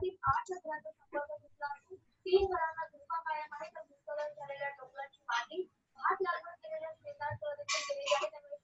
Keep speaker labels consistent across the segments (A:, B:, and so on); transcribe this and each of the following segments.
A: जगातील 8 शहरांचा संपर्क तुटला असून 3 घरांना धोका कायम आहे. तर भूस्खलन झालेल्या डोंगराची माती भात लागवड केलेल्या शेतात देखील गेलेली आहे. त्यामुळे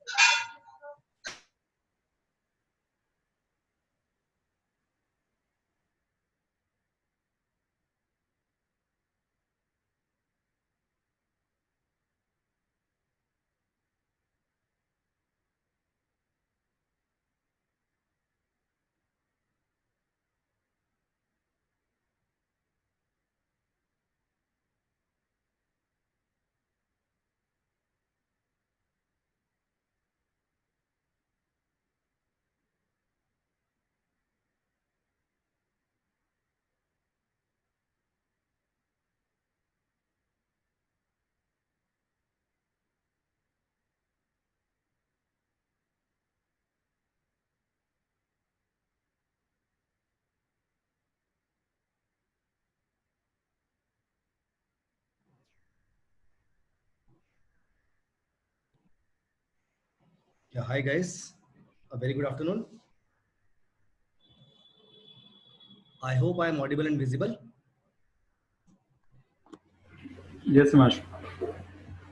B: Yeah, hi guys. A very good afternoon. I hope I am audible and visible.
C: Yes, Mash.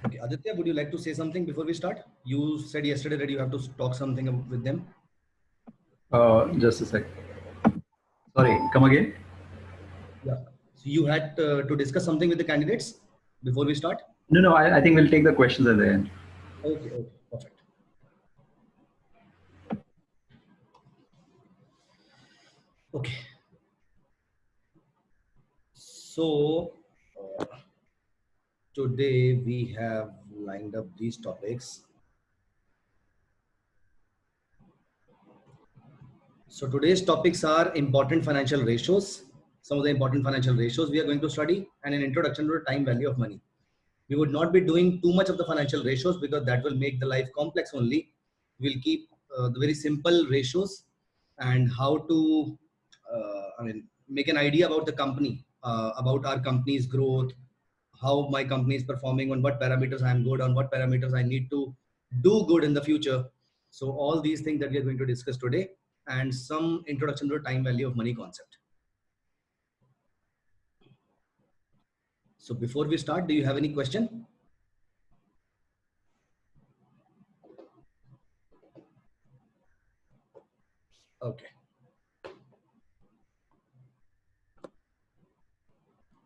B: Okay, Aditya, would you like to say something before we start? You said yesterday that you have to talk something with them.
C: Just a sec. Sorry, come again.
B: Yeah. So you had to discuss something with the candidates before we start?
C: No, I think we'll take the questions at the end.
B: Okay, perfect. Okay. So today we have lined up these topics. So today's topics are important financial ratios. Some of the important financial ratios we are going to study, and an introduction to the time value of money. We would not be doing too much of the financial ratios because that will make the life complex only. We'll keep the very simple ratios and how to make an idea about the company, about our company's growth, how my company is performing, on what parameters I am good, on what parameters I need to do good in the future. So all these things that we are going to discuss today, and some introduction to the time value of money concept. So before we start, do you have any question? Okay.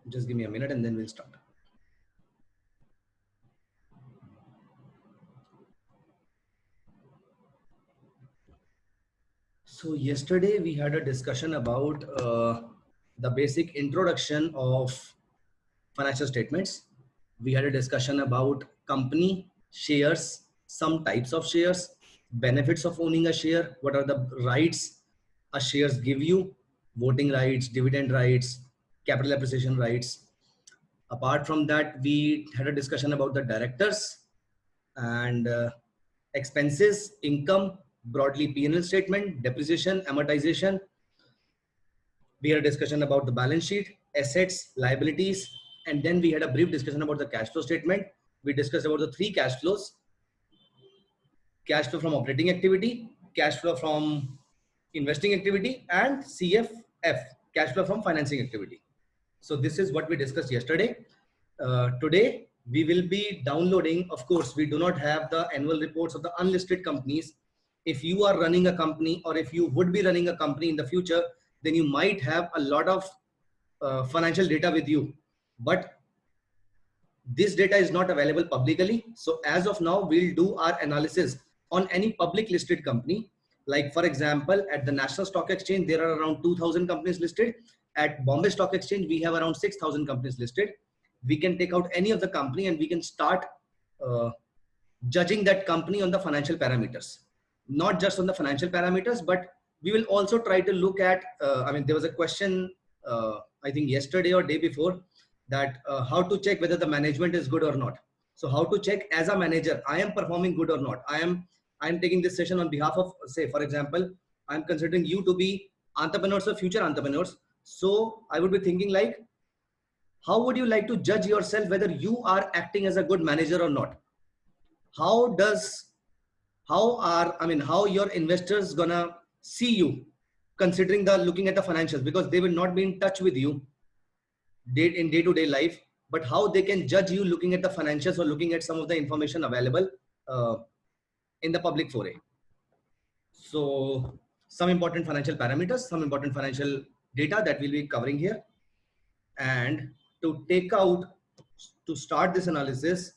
B: Just give me a minute and then we'll start. So yesterday we had a discussion about the basic introduction of financial statements. We had a discussion about company shares, some types of shares, benefits of owning a share, what are the rights a shares give you, voting rights, dividend rights, capital appreciation rights. Apart from that, we had a discussion about the directors and expenses, income, broadly P&L statement, depreciation, amortization. We had a discussion about the balance sheet, assets, liabilities, and then we had a brief discussion about the cash flow statement. We discussed about the three cash flows: cash flow from operating activity, cash flow from investing activity, and CFF, cash flow from financing activity. So this is what we discussed yesterday. Today we will be downloading, of course we do not have the annual reports of the unlisted companies. If you are running a company, or if you would be running a company in the future, then you might have a lot of financial data with you, but this data is not available publicly. So as of now, we'll do our analysis on any public listed company. Like for example, at the National Stock Exchange, there are around 2,000 companies listed. At Bombay Stock Exchange, we have around 6,000 companies listed. We can take out any of the company and we can start judging that company on the financial parameters. Not just on the financial parameters, but we will also try to look at, there was a question, I think yesterday or day before, that how to check whether the management is good or not. So how to check as a manager, I am performing good or not. I am taking this session on behalf of, say, for example, I'm considering you to be entrepreneurs or future entrepreneurs. So I would be thinking like, how would you like to judge yourself whether you are acting as a good manager or not? How your investors gonna see you considering the looking at the financials, because they will not be in touch with you in day-to-day life, but how they can judge you looking at the financials or looking at some of the information available in the public foray. So some important financial parameters, some important financial data that we'll be covering here. And to start this analysis,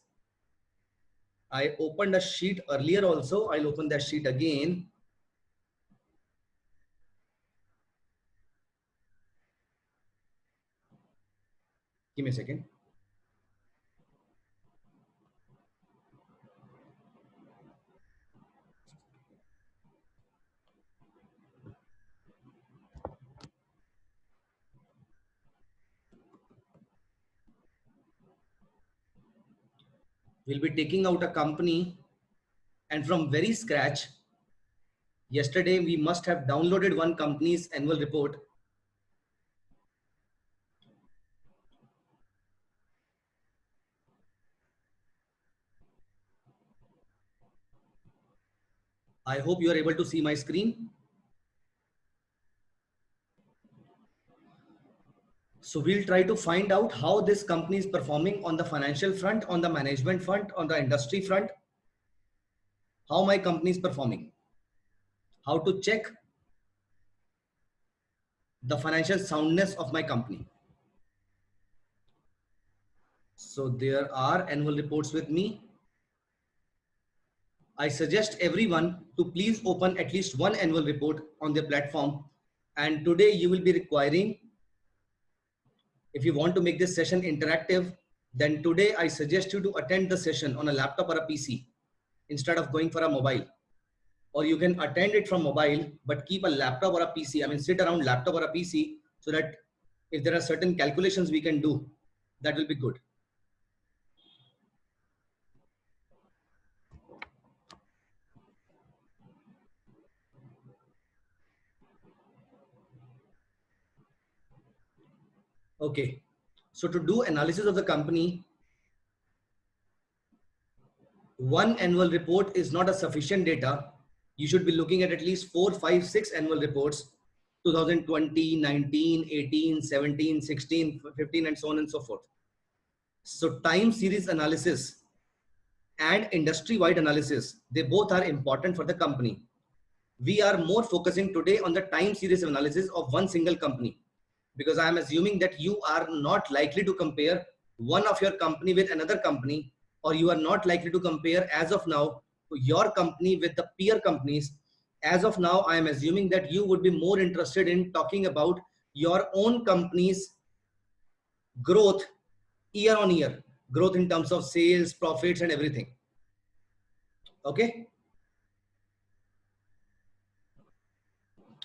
B: I opened a sheet earlier also. I'll open that sheet again. Give me a second. We'll be taking out a company, and from very scratch, yesterday we must have downloaded one company's annual report. I hope you are able to see my screen. So we'll try to find out how this company is performing on the financial front, on the management front, on the industry front, how my company is performing, how to check the financial soundness of my company. So there are annual reports with me. I suggest everyone to please open at least one annual report on their platform. And today you will be requiring, if you want to make this session interactive, then today I suggest you to attend the session on a laptop or a PC instead of going for a mobile. Or you can attend it from mobile, but keep a laptop or a PC. I mean, sit around laptop or a PC so that if there are certain calculations we can do, that will be good. Okay. So to do analysis of the company, one annual report is not a sufficient data. You should be looking at least 4, 5, 6 annual reports, 2020, 19, 18, 17, 16, 15, and so on and so forth. So time series analysis and industry-wide analysis, they both are important for the company. We are more focusing today on the time series analysis of one single company, because I am assuming that you are not likely to compare one of your company with another company, or you are not likely to compare as of now your company with the peer companies. As of now, I am assuming that you would be more interested in talking about your own company's growth year on year, growth in terms of sales, profits, and everything. Okay.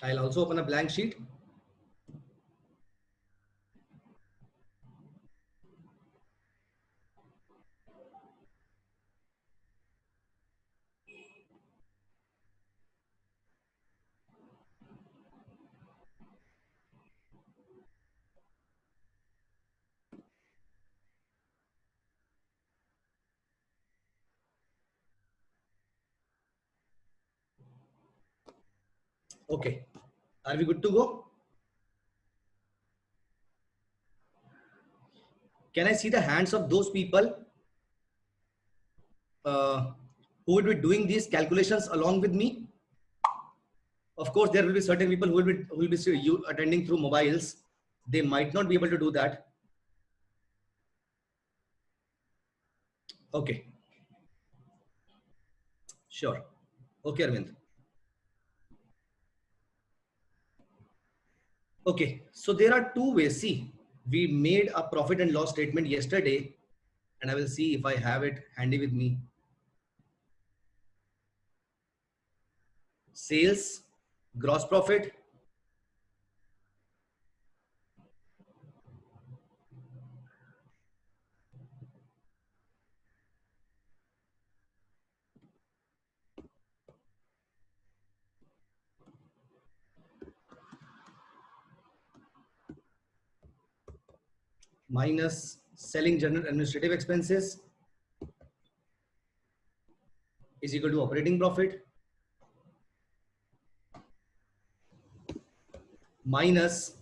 B: I'll also open a blank sheet. Okay. Are we good to go? Can I see the hands of those people who will be doing these calculations along with me? Of course, there will be certain people who will be attending through mobiles. They might not be able to do that. Okay. Sure. Okay, Arvind. Okay. So there are two ways. See, we made a profit and loss statement yesterday, and I will see if I have it handy with me. Sales, gross profit, minus selling general administrative expenses is equal to operating profit. minus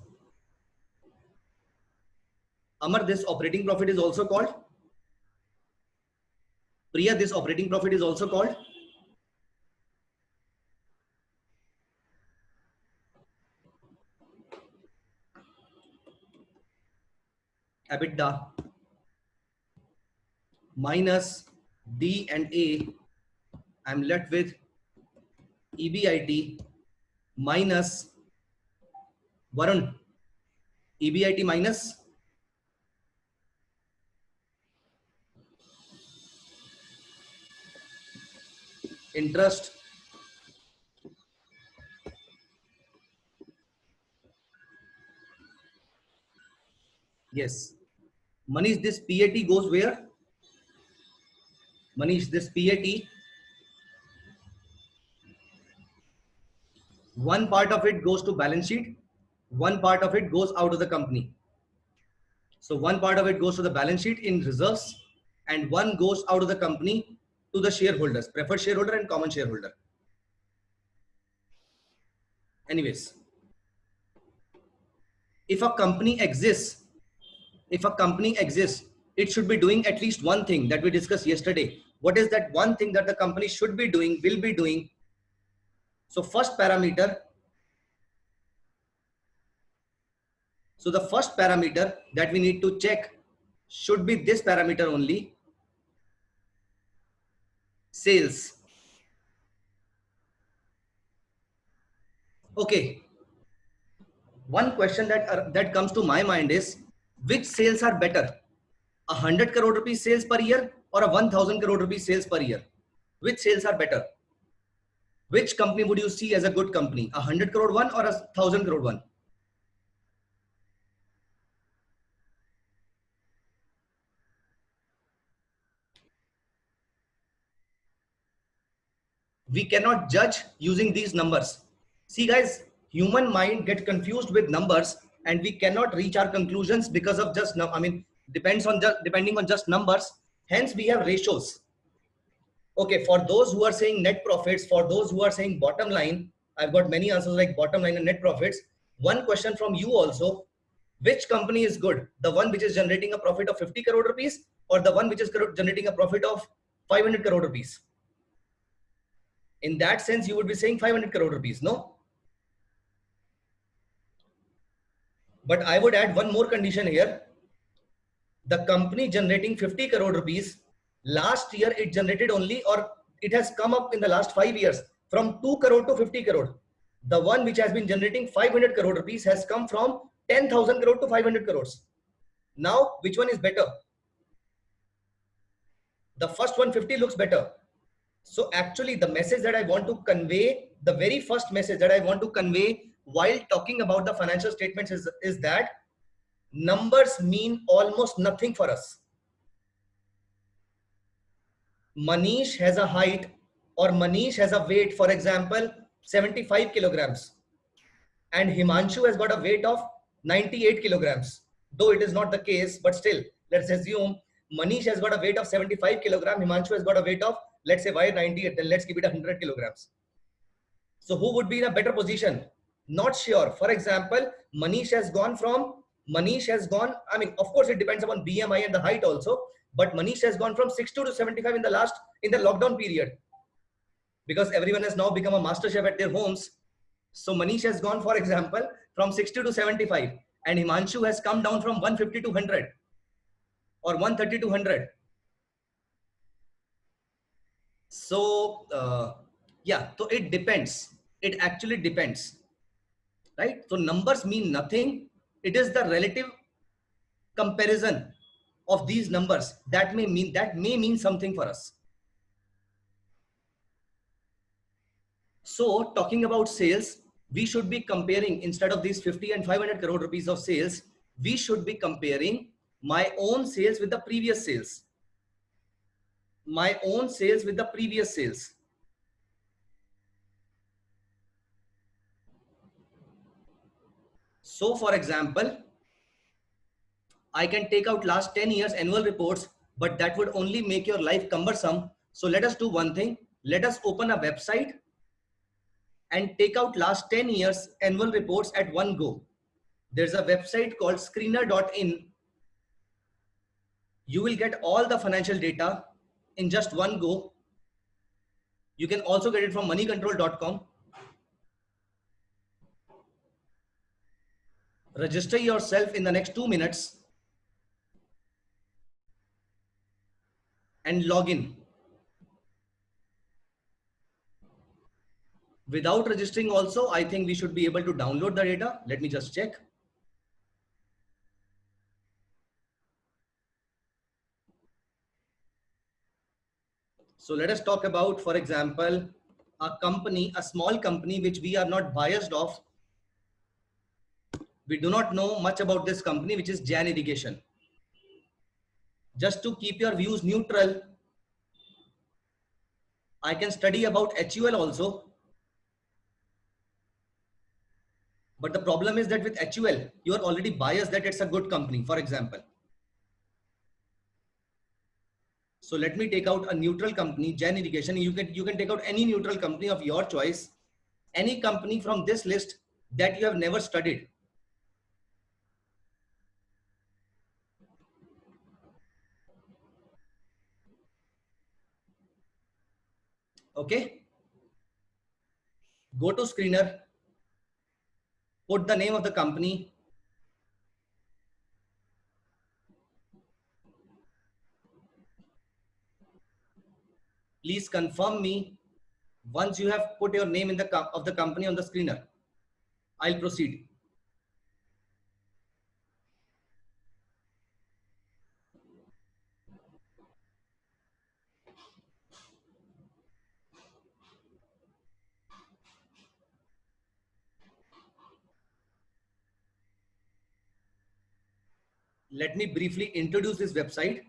B: Amar, this operating profit is also called. Priya, this operating profit is also called. EBITDA minus D and A. I'm left with EBIT minus Varun. EBIT minus interest. Yes. Manish, this PAT goes where? Manish, this PAT, one part of it goes to balance sheet, one part of it goes out of the company. So one part of it goes to the balance sheet in reserves, and one goes out of the company to the shareholders, preferred shareholder and common shareholder. Anyways, if a company exists, it should be doing at least one thing that we discussed yesterday. What is that one thing that the company should be doing, will be doing? So first parameter, so the first parameter that we need to check should be this parameter only, sales. Okay. One question that comes to my mind is, which sales are better? 100 crore rupees sales per year or a 1000 crore rupees sales per year? Which sales are better? Which company would you see as a good company? 100 crore one or a 1000 crore one? We cannot judge using these numbers. See guys, human mind gets confused with numbers, and we cannot reach our conclusions because of just, depending on just numbers. Hence we have ratios. Okay, for those who are saying net profits, for those who are saying bottom line, I've got many answers like bottom line and net profits. One question from you also, which company is good? The one which is generating a profit of 50 crore rupees or the one which is generating a profit of 500 crore rupees? In that sense, you would be saying 500 crore rupees, no? But I would add one more condition here. The company generating 50 crore rupees, last year it generated only, or it has come up in the last 5 years from 2 crore to 50 crore. The one which has been generating 500 crore rupees has come from 10,000 crore to 500 crores. Now, which one is better? The first 150 looks better. So actually the message that I want to convey, the very first message that I want to convey while talking about the financial statements is that numbers mean almost nothing for us. Manish has a height or Manish has a weight, for example, 75 kilograms. And Himanshu has got a weight of 98 kilograms. Though it is not the case, but still, let's assume Manish has got a weight of 75 kilograms. Himanshu has got a weight of, let's say, why 98? Then let's keep it 100 kilograms. So who would be in a better position? Not sure. For example, Manish has gone, I mean, of course, it depends upon BMI and the height also, but Manish has gone from 60 to 75 in the lockdown period, because everyone has now become a master chef at their homes. So Manish has gone, for example, from 60 to 75, and Himanshu has come down from 150 to 100 or 130 to 100. So yeah, so it depends. It actually depends, right? So numbers mean nothing. It is the relative comparison of these numbers that may mean something for us. So talking about sales, we should be comparing, instead of these 50 and 500 crore rupees of sales, we should be comparing my own sales with the previous sales. My own sales with the previous sales. So for example, I can take out last 10 years annual reports, but that would only make your life cumbersome. So let us do one thing. Let us open a website and take out last 10 years annual reports at one go. There's a website called screener.in. You will get all the financial data in just one go. You can also get it from moneycontrol.com. Register yourself in the next 2 minutes and log in. Without registering also, I think we should be able to download the data. Let me just check. So let us talk about, for example, a company, a small company which we are not biased of. We do not know much about this company, which is Jan Irrigation. Just to keep your views neutral, I can study about HUL also. But the problem is that with HUL, you are already biased that it's a good company, for example. So let me take out a neutral company, Jan Irrigation. You can take out any neutral company of your choice, any company from this list that you have never studied. Okay. Go to screener, put the name of the company. Please confirm me once you have put your name in of the company on the screener. I'll proceed. Let me briefly introduce this website.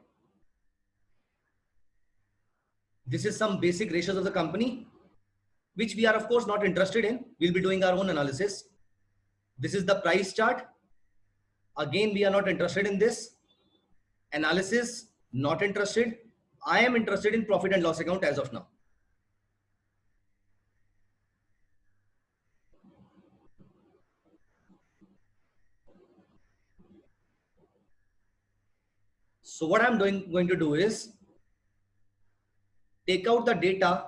B: This is some basic ratios of the company, which we are of course not interested in. We'll be doing our own analysis. This is the price chart. Again, we are not interested in this. Analysis, not interested. I am interested in profit and loss account as of now. So what I'm going to do is take out the data.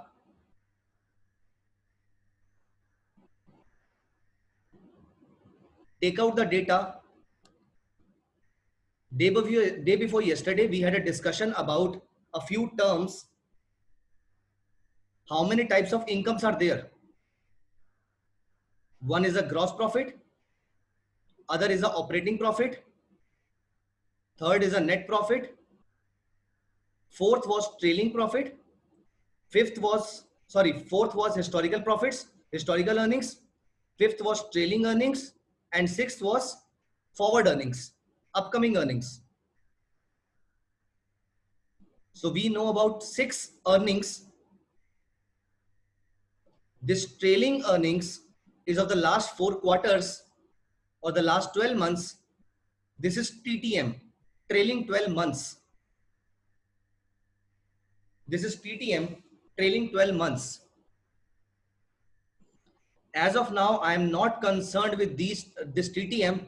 B: Take out the data. Day before yesterday, we had a discussion about a few terms. How many types of incomes are there? One is a gross profit. Other is a operating profit. Third is a net profit. Fourth was trailing profit. Fourth was historical profits, historical earnings. Fifth was trailing earnings. And sixth was forward earnings, upcoming earnings. So we know about 6 earnings. This trailing earnings is of the last 4 quarters or the last 12 months. This is TTM, trailing 12 months. This is TTM, trailing 12 months. As of now, I am not concerned with this TTM.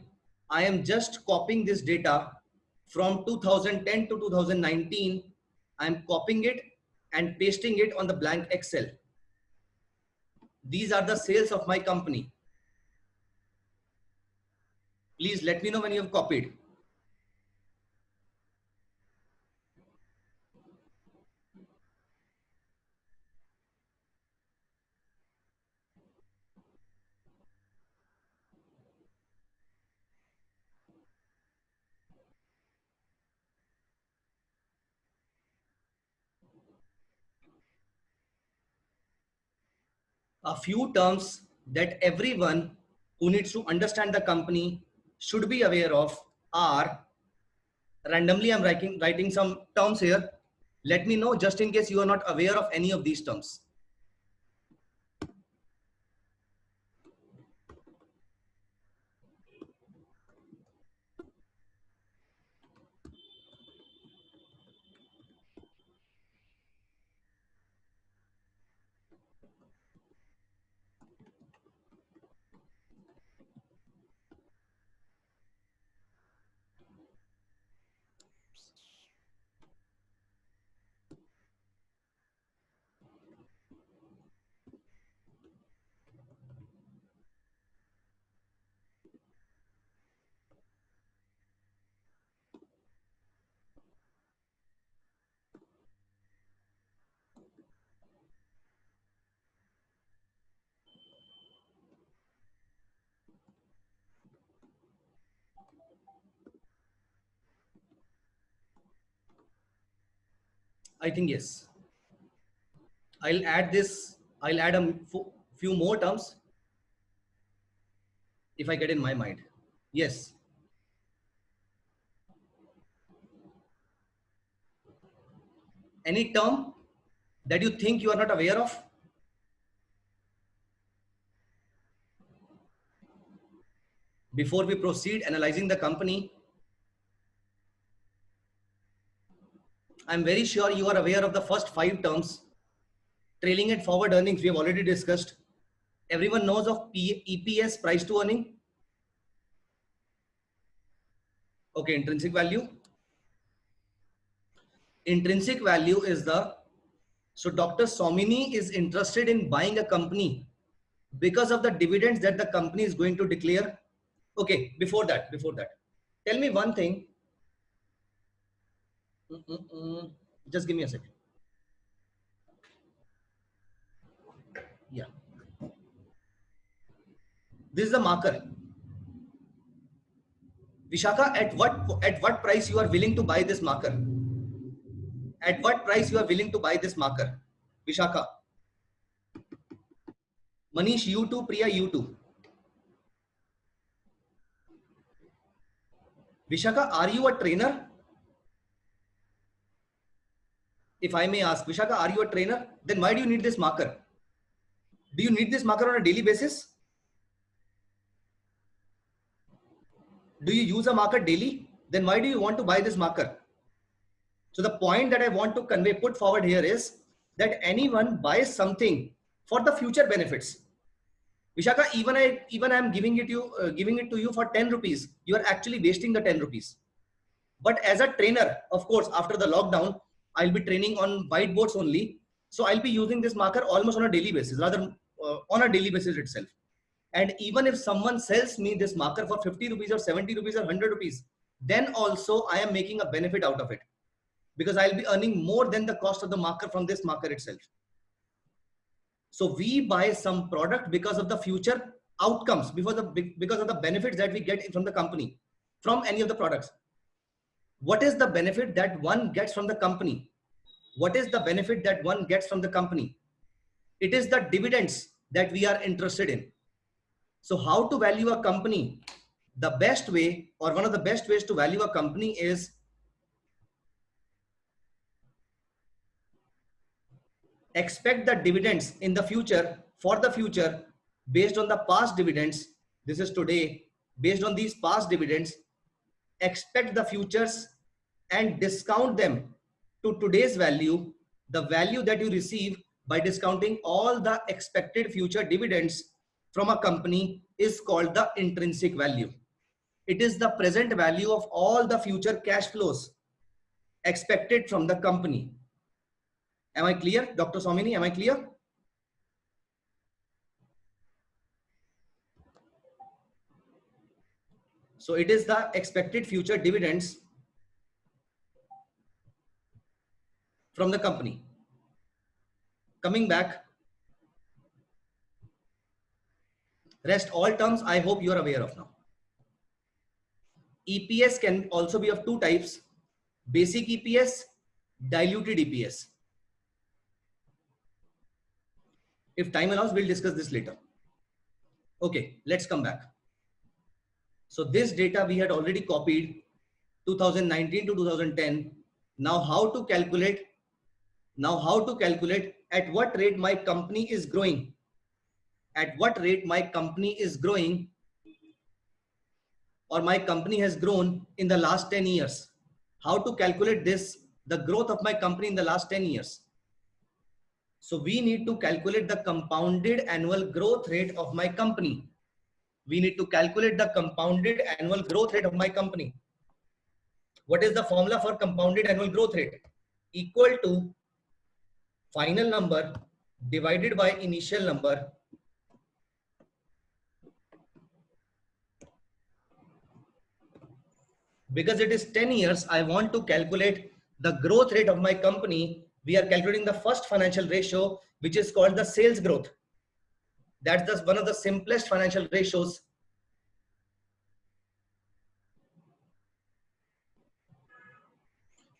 B: I am just copying this data from 2010 to 2019. I am copying it and pasting it on the blank Excel. These are the sales of my company. Please let me know when you have copied. A few terms that everyone who needs to understand the company should be aware of are, randomly I'm writing some terms here. Let me know just in case you are not aware of any of these terms. I think yes. I'll add this. I'll add a few more terms if I get in my mind. Yes. Any term that you think you are not aware of? Before we proceed analyzing the company, I'm very sure you are aware of the first 5 terms. Trailing and forward earnings, we have already discussed. Everyone knows of EPS, price to earning. Okay, intrinsic value. Intrinsic value is the, so Dr. Somini is interested in buying a company because of the dividends that the company is going to declare. Okay, before that, tell me one thing. Just give me a second. Yeah. This is the marker. Vishaka, at what price you are willing to buy this marker? At what price you are willing to buy this marker? Vishaka. Manish, you too. Priya, you too. Vishaka, are you a trainer? If I may ask, Vishaka, are you a trainer? Then why do you need this marker? Do you need this marker on a daily basis? Do you use a marker daily? Then why do you want to buy this marker? So the point that I want to convey, put forward here is that anyone buys something for the future benefits. Vishaka, even I am giving it to you for 10 rupees. You are actually wasting the 10 rupees. But as a trainer, of course, after the lockdown, I'll be training on whiteboards only. So I'll be using this marker almost on a daily basis, rather on a daily basis itself. And even if someone sells me this marker for 50 rupees or 70 rupees or 100 rupees, then also I am making a benefit out of it, because I'll be earning more than the cost of the marker from this marker itself. So we buy some product because of the future outcomes, because of the benefits that we get from the company, from any of the products. What is the benefit that one gets from the company? What is the benefit that one gets from the company? It is the dividends that we are interested in. So how to value a company? The best way, or one of the best ways to value a company is expect the dividends in the future, for the future, based on the past dividends. This is today. Based on these past dividends, expect the futures and discount them to today's value, the value that you receive by discounting all the expected future dividends from a company is called the intrinsic value. It is the present value of all the future cash flows expected from the company. Am I clear, Dr. Somini? Am I clear? So it is the expected future dividends from the company. Coming back, rest all terms I hope you are aware of now. EPS can also be of 2 types: basic EPS, diluted EPS. If time allows, we'll discuss this later. Okay, let's come back. So this data we had already copied 2019 to 2010. Now how to calculate? At what rate my company is growing? At what rate my company is growing, or my company has grown in the last 10 years? How to calculate this, the growth of my company in the last 10 years? So we need to calculate the compounded annual growth rate of my company. We need to calculate the compounded annual growth rate of my company. What is the formula for compounded annual growth rate? Equal to final number divided by initial number because it is 10 years. I want to calculate the growth rate of my company. We are calculating the first financial ratio, which is called the sales growth. That's one of the simplest financial ratios.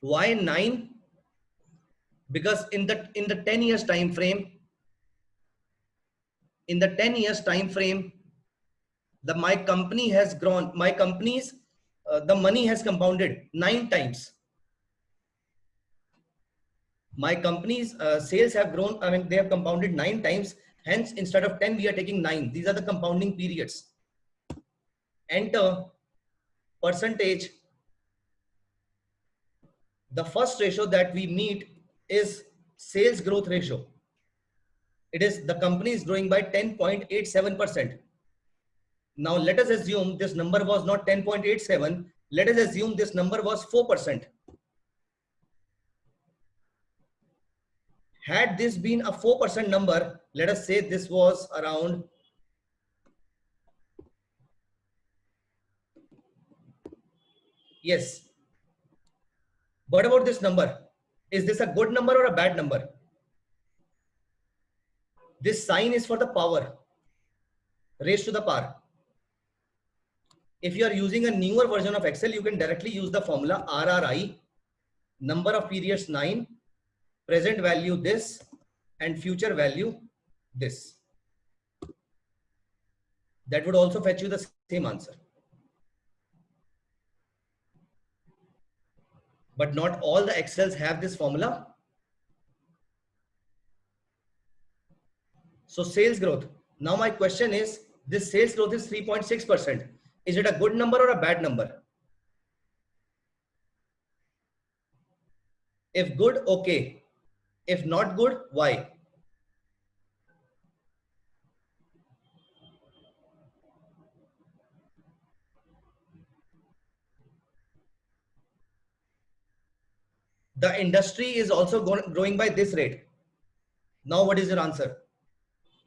B: Why 9? Because in the 10 years time frame, my company has grown, my company's the money has compounded 9 times. My company's sales have grown, I mean, they have compounded 9 times. Hence, instead of 10, we are taking 9. These are the compounding periods. Enter percentage. The first ratio that we need is sales growth ratio. It is the company is growing by 10.87%. Now let us assume this number was not 10.87. Let us assume this number was 4%. Had this been a 4% number, let us say this was around yes. What about this number? Is this a good number or a bad number? This sign is for the power, raised to the power. If you are using a newer version of Excel, you can directly use the formula RRI, number of periods 9, present value this, and future value this. That would also fetch you the same answer. But not all the Excels have this formula. So sales growth. Now my question is, this sales growth is 3.6%. Is it a good number or a bad number? If good, okay. If not good, why? The industry is also growing by this rate. Now what is your answer?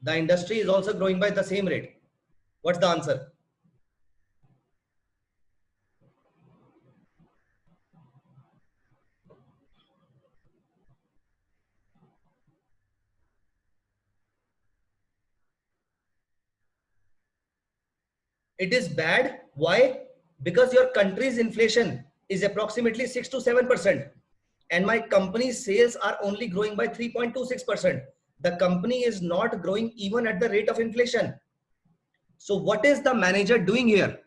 B: The industry is also growing by the same rate. What's the answer? It is bad. Why? Because your country's inflation is approximately 6 to 7%. And my company's sales are only growing by 3.26%. The company is not growing even at the rate of inflation. So what is the manager doing here?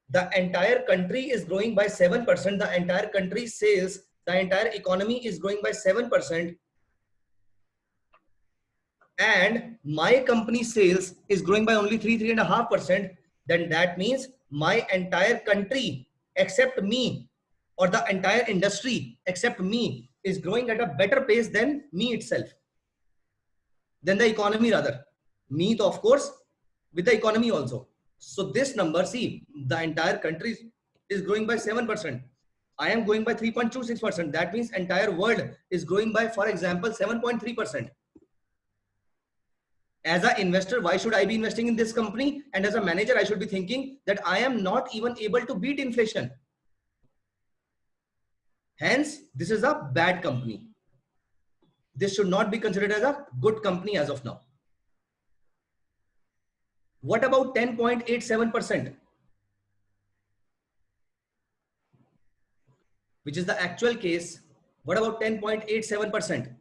B: The entire country is growing by 7%. The entire country's sales, the entire economy is growing by 7%. And my company's sales is growing by only 3.5%. Then that means my entire country except me, or the entire industry except me, is growing at a better pace than me itself, than the economy rather. Me, of course, with the economy also. So this number, see, the entire country is growing by 7%. I am going by 3.26%. That means entire world is growing by, for example, 7.3%. As an investor, why should I be investing in this company? And as a manager, I should be thinking that I am not even able to beat inflation. Hence, this is a bad company. This should not be considered as a good company as of now. What about 10.87%? Which is the actual case. What about 10.87%?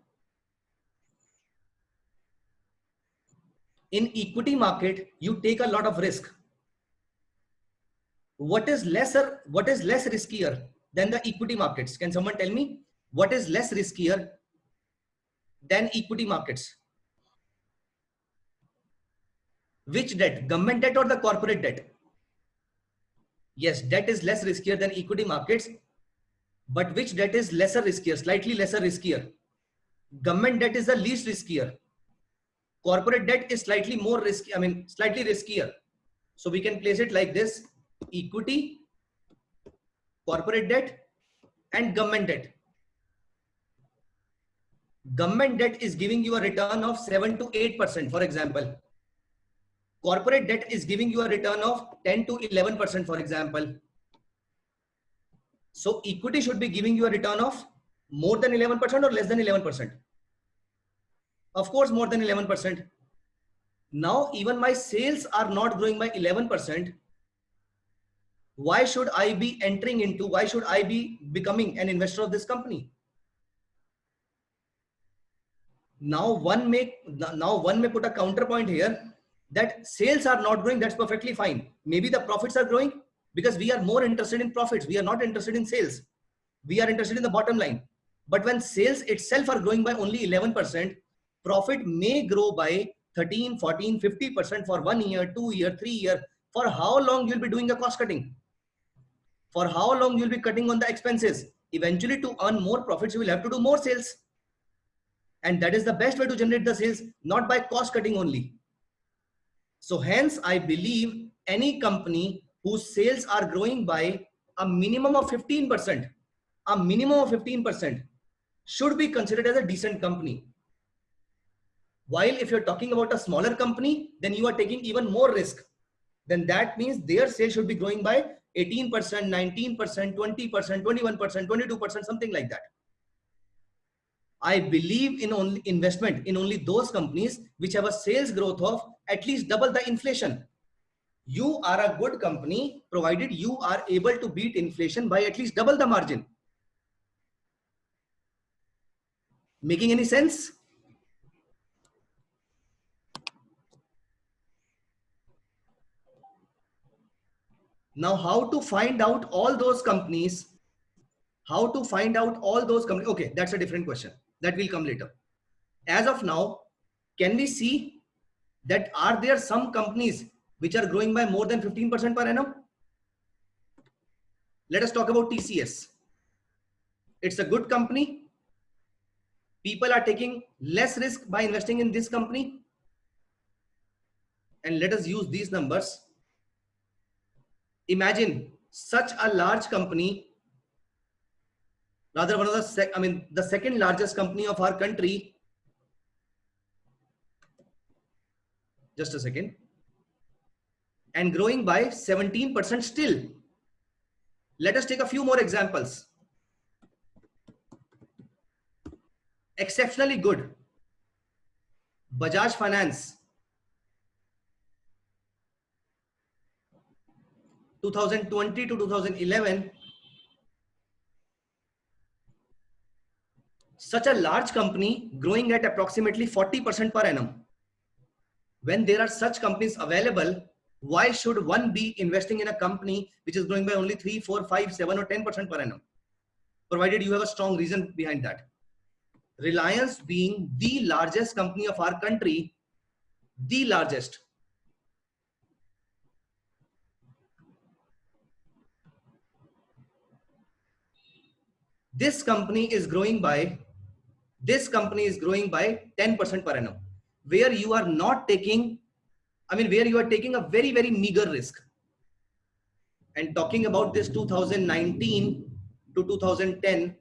B: In equity market, you take a lot of risk. What is less riskier than the equity markets? Can someone tell me what is less riskier than equity markets? Which debt? Government debt or the corporate debt? Yes, debt is less riskier than equity markets. But which debt is lesser riskier, slightly lesser riskier? Government debt is the least riskier. Corporate debt is slightly more risky, I mean, slightly riskier. So we can place it like this: equity, corporate debt, and government debt. Government debt is giving you a return of 7 to 8%, for example. Corporate debt is giving you a return of 10 to 11%, for example. So equity should be giving you a return of more than 11% or less than 11%. Of course, more than 11%. Now, even my sales are not growing by 11%. Why should I be entering into, why should I be becoming an investor of this company? Now one may put a counterpoint here that sales are not growing. That's perfectly fine. Maybe the profits are growing because we are more interested in profits. We are not interested in sales. We are interested in the bottom line. But when sales itself are growing by only 11%, profit may grow by 13, 14, 50% for 1 year, 2 year, 3 year. For how long you'll be doing a cost cutting? For how long you'll be cutting on the expenses? Eventually, to earn more profits, you will have to do more sales. And that is the best way to generate the sales, not by cost cutting only. So hence, I believe any company whose sales are growing by a minimum of 15%, a minimum of 15% should be considered as a decent company. While if you're talking about a smaller company, then you are taking even more risk. Then that means their sales should be growing by 18%, 19%, 20%, 21%, 22%, something like that. I believe in only investment in only those companies which have a sales growth of at least double the inflation. You are a good company provided you are able to beat inflation by at least double the margin. Making any sense? Now, how to find out all those companies? How to find out all those companies? Okay, that's a different question. That will come later. As of now, can we see that are there some companies which are growing by more than 15% per annum? Let us talk about TCS. It's a good company. People are taking less risk by investing in this company. And let us use these numbers. Imagine such a large company, rather one of the second largest company of our country. Just a second. And growing by 17% still. Let us take a few more examples. Exceptionally good. Bajaj Finance. 2020 to 2011. Such a large company growing at approximately 40% per annum. When there are such companies available, why should one be investing in a company which is growing by only 3, 4, 5, 7 or 10% per annum? Provided you have a strong reason behind that. Reliance being the largest company of our country, the largest. This company is growing by 10% per annum, where you are not taking, where you are taking a very, very meager risk. And talking about this 2019 to 2010,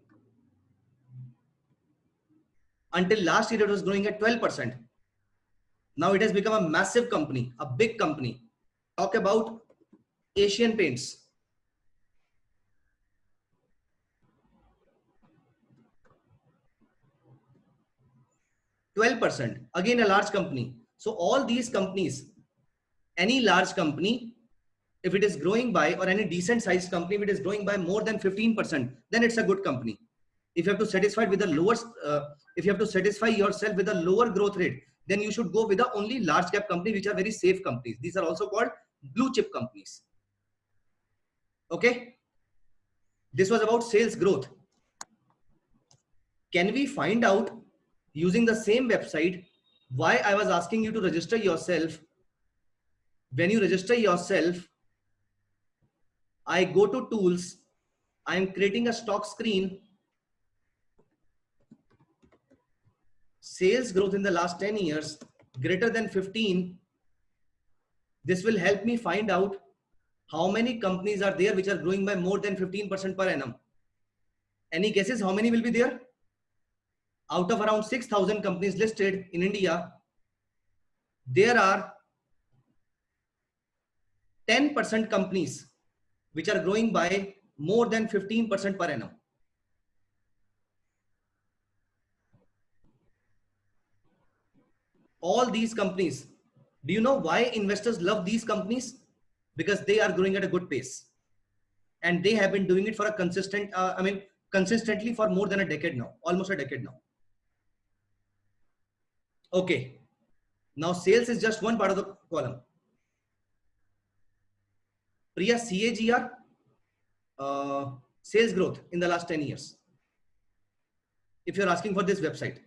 B: until last year it was growing at 12%. Now it has become a massive company, a big company. Talk about Asian Paints. 12%, again a large company. So all these companies, any large company, if it is growing by, or any decent sized company, if it is growing by more than 15%, then it's a good company. If you have to satisfy with the lowest, if you have to satisfy yourself with a lower growth rate, then you should go with the only large cap company, which are very safe companies. These are also called blue chip companies. Okay. This was about sales growth. Can we find out using the same website why I was asking you to register yourself? When you register yourself, I go to tools. I am creating a stock screen. Sales growth in the last 10 years, greater than 15. This will help me find out how many companies are there which are growing by more than 15% per annum. Any guesses how many will be there? Out of around 6,000 companies listed in India, there are 10% companies which are growing by more than 15% per annum. All these companies, do you know why investors love these companies? Because they are growing at a good pace. and they have been doing it for a consistently for more than a decade now, almost a decade now. Okay, now sales is just one part of the column. Priya, CAGR, sales growth in the last 10 years. If you're asking for this website.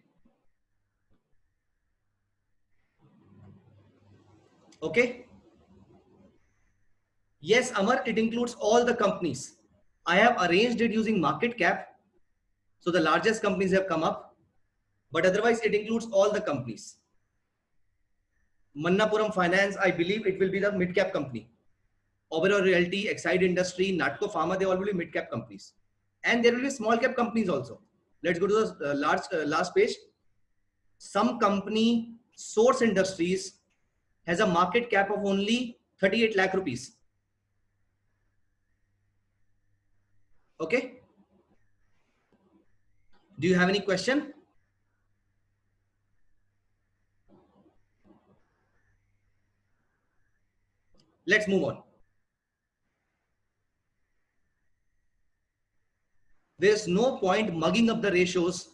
B: Okay. Yes, Amar, it includes all the companies. I have arranged it using market cap. So the largest companies have come up, but otherwise it includes all the companies. Mannapuram Finance, I believe it will be the mid-cap company. Oberoi Realty, Exide Industry, Natco Pharma, they all will be mid-cap companies. And there will be small-cap companies also. Let's go to the last page. Some company, Source Industries, has a market cap of only 38 lakh rupees. Okay. Do you have any question? Let's move on. There's no point mugging up the ratios.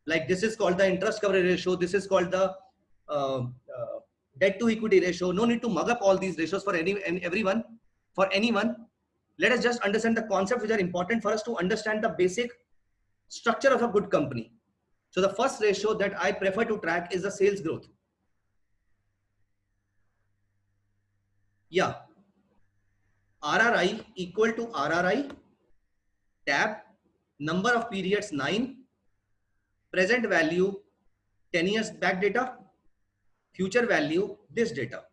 B: Like this is called the interest coverage ratio. This is called the debt to equity ratio. No need to mug up all these ratios for everyone. For anyone, let us just understand the concepts which are important for us to understand the basic structure of a good company. So the first ratio that I prefer to track is the sales growth. Yeah. RRI equal to RRI, tab, number of periods 9, present value 10 years back data, future value this data.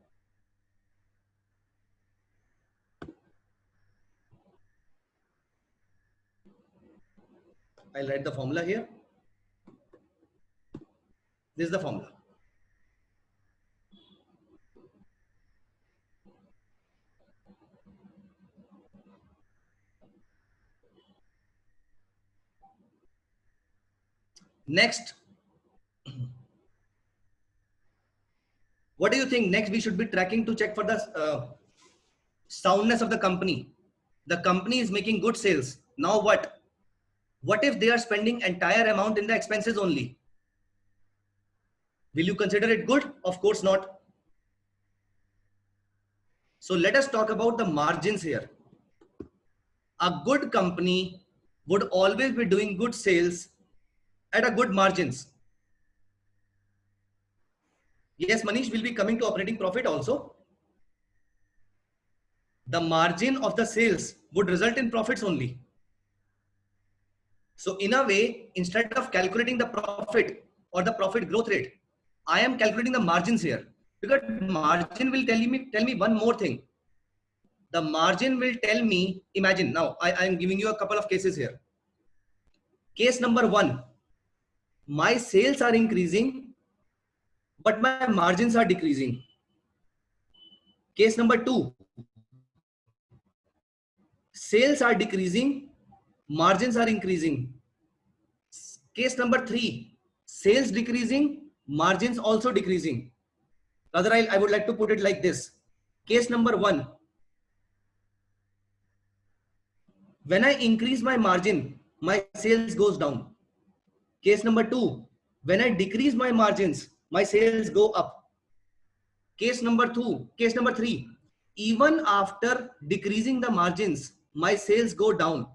B: I'll write the formula here. This is the formula. Next, what do you think next we should be tracking to check for the soundness of the company? The company is making good sales. Now what? What if they are spending entire amount in the expenses only? Will you consider it good? Of course not. So let us talk about the margins here. A good company would always be doing good sales at a good margins. Yes, Manish will be coming to operating profit also. The margin of the sales would result in profits only. So in a way, instead of calculating the profit or the profit growth rate, I am calculating the margins here, because margin will tell me one more thing. The margin will tell me, imagine now, I am giving you a couple of cases here. Case number 1, my sales are increasing, but my margins are decreasing. Case number 2, sales are decreasing, margins are increasing. Case number 3, sales decreasing, margins also decreasing. Rather, I would like to put it like this. Case number 1, when I increase my margin, my sales goes down. Case number 2, when I decrease my margins, my sales go up. Case number 3, even after decreasing the margins, my sales go down.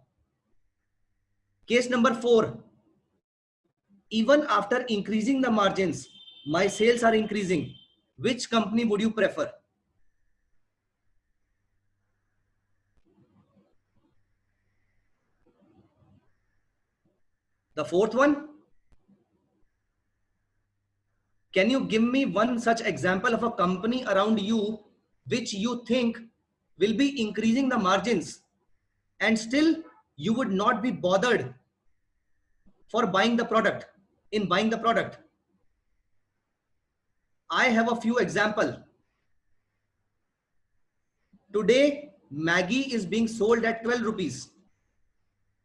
B: Case number 4, even after increasing the margins, my sales are increasing. Which company would you prefer? The fourth one, can you give me one such example of a company around you which you think will be increasing the margins and still you would not be bothered for buying the product? I have a few examples. Today, Maggi is being sold at 12 rupees.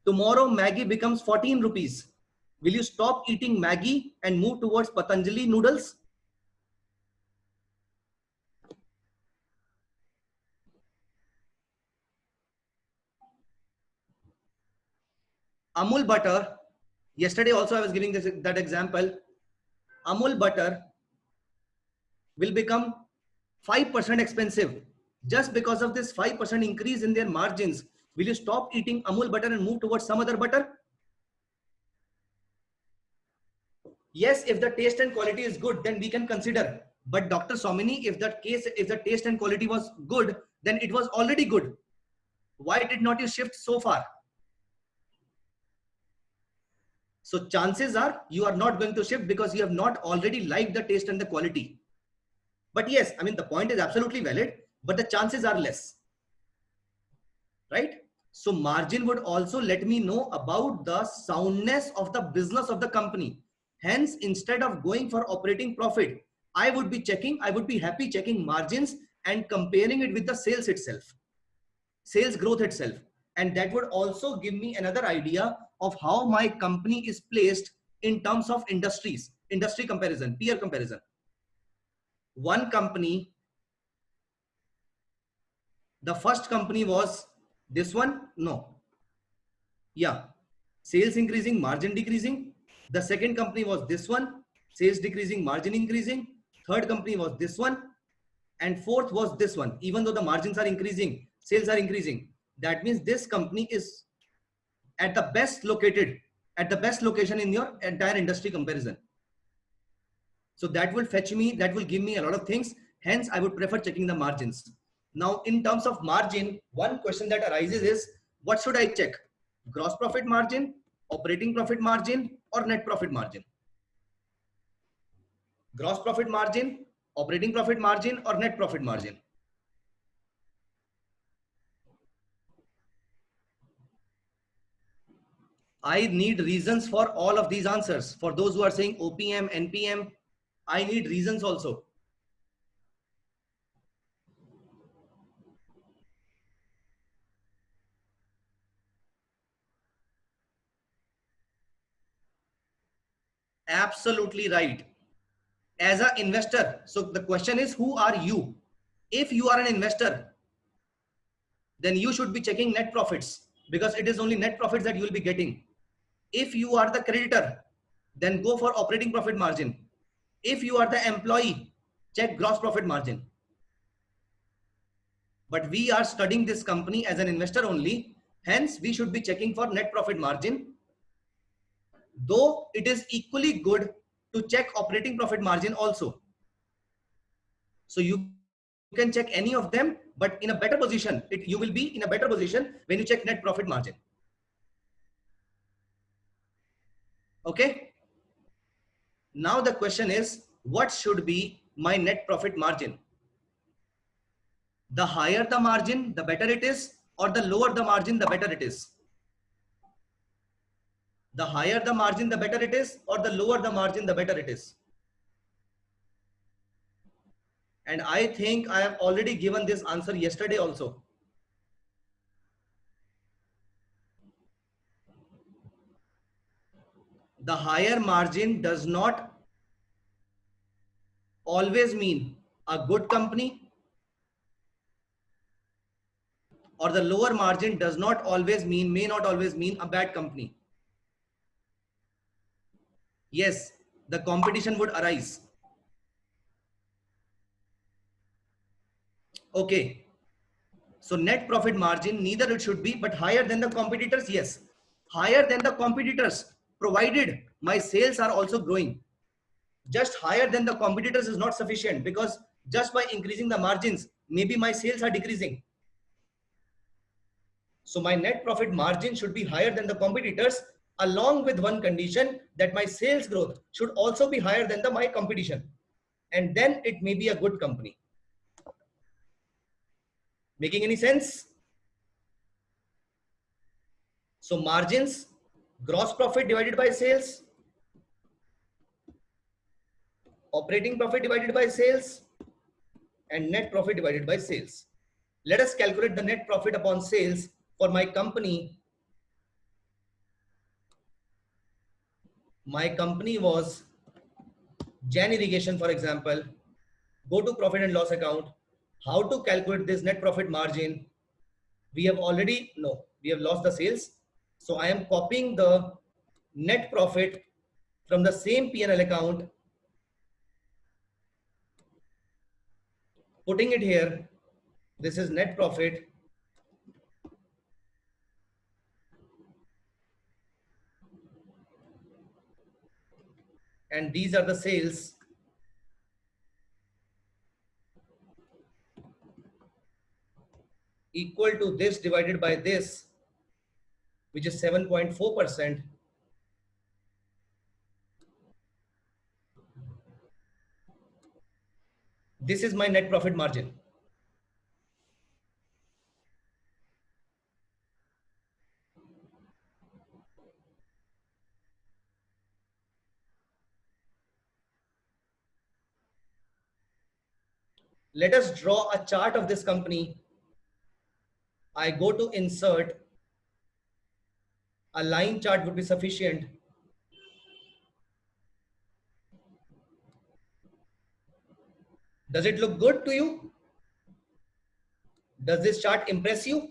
B: Tomorrow, Maggi becomes 14 rupees. Will you stop eating Maggi and move towards Patanjali noodles? Amul butter, yesterday also I was giving that example. Amul butter will become 5% expensive just because of this 5% increase in their margins. Will you stop eating Amul butter and move towards some other butter? Yes, if the taste and quality is good, then we can consider. But Dr. Somini, if the taste and quality was good, then it was already good. Why did not you shift so far? So chances are you are not going to shift because you have not already liked the taste and the quality. But yes, I mean, the point is absolutely valid, but the chances are less, right? So margin would also let me know about the soundness of the business of the company. Hence, instead of going for operating profit, I would be happy checking margins and comparing it with the sales itself, sales growth itself. And that would also give me another idea of how my company is placed in terms of industry comparison, peer comparison. One company, the first company was this one, no. Yeah, sales increasing, margin decreasing. The second company was this one, sales decreasing, margin increasing. Third company was this one, and fourth was this one. Even though the margins are increasing, sales are increasing. That means this company is at the best located, at the best location in your entire industry comparison. So that will fetch me, that will give me a lot of things. Hence, I would prefer checking the margins. Now, in terms of margin, one question that arises is, what should I check? Gross profit margin, operating profit margin, or net profit margin? Gross profit margin, operating profit margin, or net profit margin? I need reasons for all of these answers. For those who are saying OPM, NPM, I need reasons also. Absolutely right. As an investor, so the question is, who are you? If you are an investor, then you should be checking net profits, because it is only net profits that you will be getting. If you are the creditor, then go for operating profit margin. If you are the employee, check gross profit margin. But we are studying this company as an investor only. Hence, we should be checking for net profit margin. Though it is equally good to check operating profit margin also. So you can check any of them, but in a better position. You will be in a better position when you check net profit margin. Okay. Now the question is, what should be my net profit margin? The higher the margin, the better it is, or the lower the margin, the better it is? The higher the margin, the better it is, or the lower the margin, the better it is? And I think I have already given this answer yesterday also. The higher margin does not always mean a good company, or the lower margin does not always mean, may not always mean a bad company. Yes, the competition would arise. Okay. So net profit margin, neither it should be, but higher than the competitors. Yes, higher than the competitors, provided my sales are also growing. Just higher than the competitors is not sufficient, because just by increasing the margins, maybe my sales are decreasing. So my net profit margin should be higher than the competitors, along with one condition, that my sales growth should also be higher than my competition. And then it may be a good company. Making any sense? So margins, gross profit divided by sales, operating profit divided by sales, and net profit divided by sales. Let us calculate the net profit upon sales for my company. My company was Jan Irrigation, for example. Go to profit and loss account. How to calculate this net profit margin? We have lost the sales. So I am copying the net profit from the same P&L account, putting it here. This is net profit. And these are the sales. Equal to this divided by this, which is 7.4%. This is my net profit margin. Let us draw a chart of this company. I go to insert. A line chart would be sufficient. Does it look good to you? Does this chart impress you?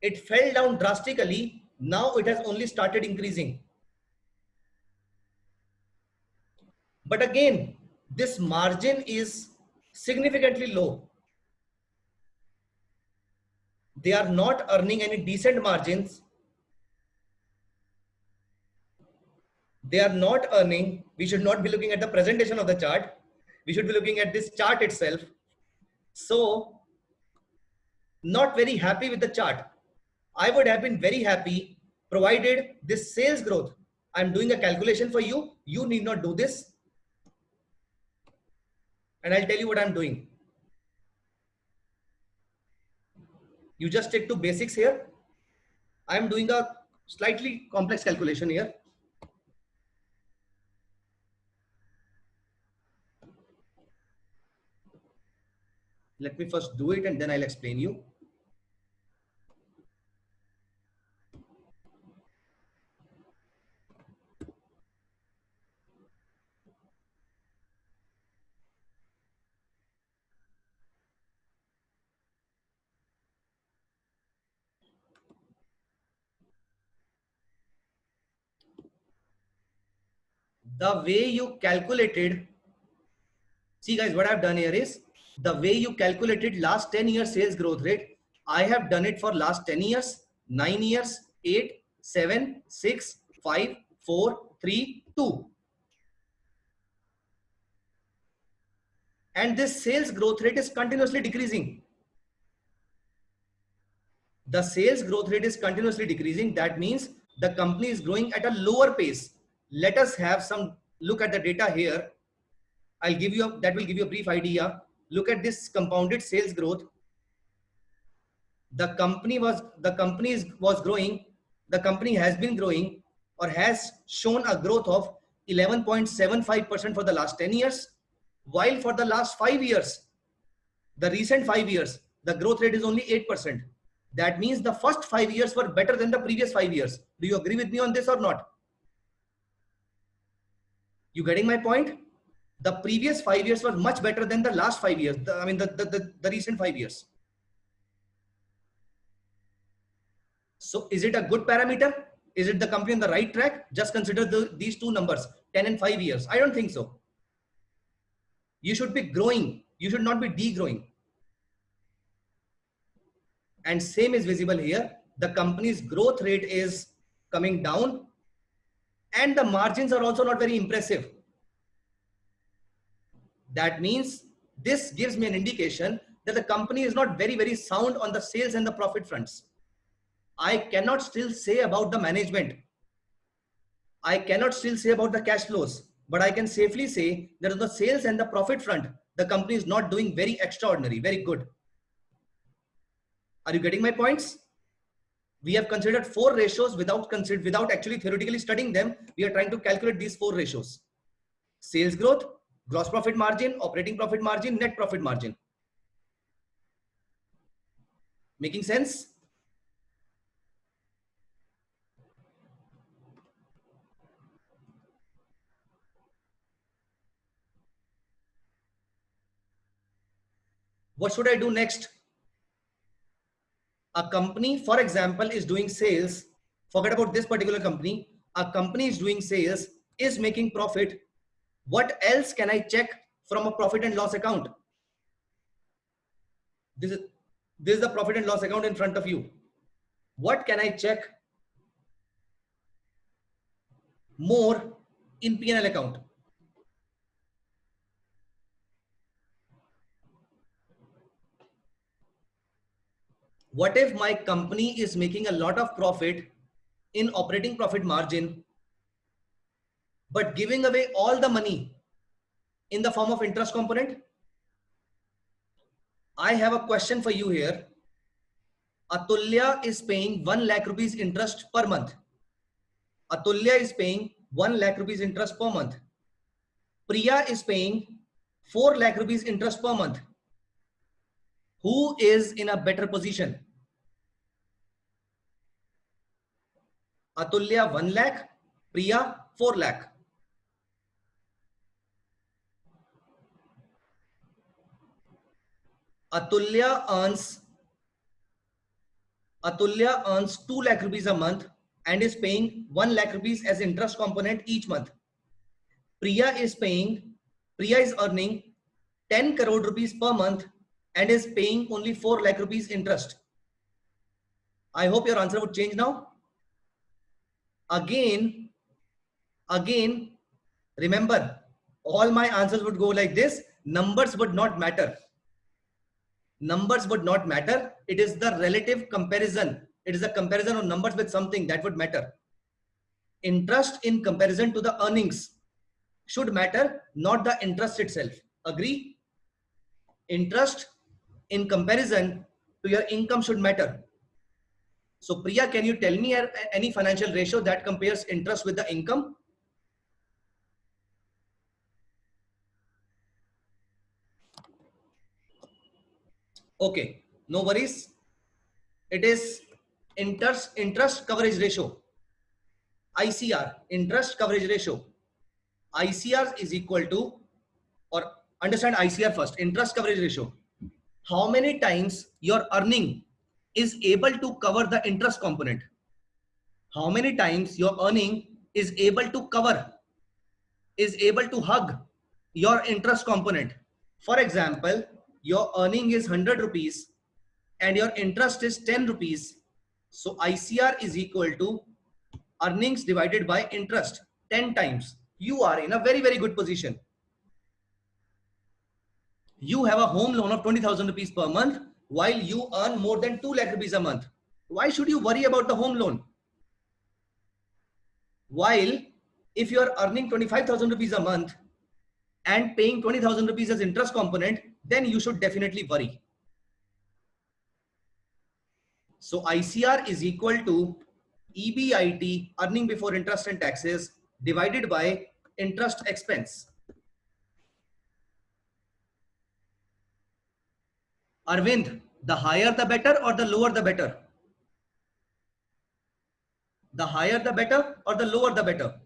B: It fell down drastically. Now it has only started increasing. But again, this margin is significantly low. They are not earning any decent margins. They are not earning. We should not be looking at the presentation of the chart. We should be looking at this chart itself. So, not very happy with the chart. I would have been very happy provided this sales growth. I'm doing a calculation for you. You need not do this. And I'll tell you what I'm doing. You just stick to basics here. I'm doing a slightly complex calculation here. Let me first do it and then I'll explain you. The way you calculated, see guys, what I've done here is the way you calculated last 10 years sales growth rate. I have done it for last 10 years, 9 years, 8, 7, 6, 5, 4, 3, 2. And this sales growth rate is continuously decreasing. The sales growth rate is continuously decreasing. That means the company is growing at a lower pace. Let us have some look at the data here. That will give you a brief idea. Look at this compounded sales growth. The company was growing. The company has been growing or has shown a growth of 11.75% for the last 10 years, while for the last 5 years, the recent 5 years, the growth rate is only 8%. That means the first 5 years were better than the previous 5 years. Do you agree with me on this or not? You getting my point? The previous 5 years were much better than the last 5 years. The recent 5 years. So is it a good parameter? Is it the company on the right track? Just consider these two numbers, 10 and 5 years. I don't think so. You should be growing. You should not be degrowing. And same is visible here. The company's growth rate is coming down and the margins are also not very impressive. That means this gives me an indication that the company is not very, very sound on the sales and the profit fronts. I cannot still say about the management. I cannot still say about the cash flows, but I can safely say that on the sales and the profit front, the company is not doing very extraordinary, very good. Are you getting my points? We have considered 4 ratios without actually theoretically studying them. We are trying to calculate these 4 ratios. Sales growth, gross profit margin, operating profit margin, net profit margin. Making sense? What should I do next? A company, for example, is doing sales. Forget about this particular company. A company is doing sales, is making profit. What else can I check from a profit and loss account? This is the profit and loss account in front of you. What can I check more in P&L account? What if my company is making a lot of profit in operating profit margin, but giving away all the money in the form of interest component? I have a question for you here. Atulya is paying 1 lakh rupees interest per month. Atulya is paying 1 lakh rupees interest per month. Priya is paying 4 lakh rupees interest per month. Who is in a better position? Atulya 1 lakh, Priya 4 lakh. Atulya earns 2 lakh rupees a month and is paying 1 lakh rupees as interest component each month. Priya is earning 10 crore rupees per month and is paying only 4 lakh rupees interest. I hope your answer would change now. Again, remember, all my answers would go like this. Numbers would not matter. Numbers would not matter. It is the relative comparison. It is a comparison of numbers with something that would matter. Interest in comparison to the earnings should matter, not the interest itself. Agree? Interest in comparison to your income should matter. So Priya, can you tell me any financial ratio that compares interest with the income? Okay, no worries. It is interest coverage ratio. ICR, interest coverage ratio. ICR is equal to, or understand ICR first, interest coverage ratio. How many times your earning is able to cover the interest component? How many times your earning is able to cover, is able to hug your interest component? For example, your earning is 100 rupees and your interest is 10 rupees. So ICR is equal to earnings divided by interest 10 times. You are in a very, very good position. You have a home loan of 20,000 rupees per month while you earn more than 2 lakh rupees a month. Why should you worry about the home loan? While if you are earning 25,000 rupees a month and paying 20,000 rupees as interest component, then you should definitely worry. So ICR is equal to EBIT, earning before interest and taxes, divided by interest expense. Arvind, the higher the better or the lower the better? The higher the better or the lower the better?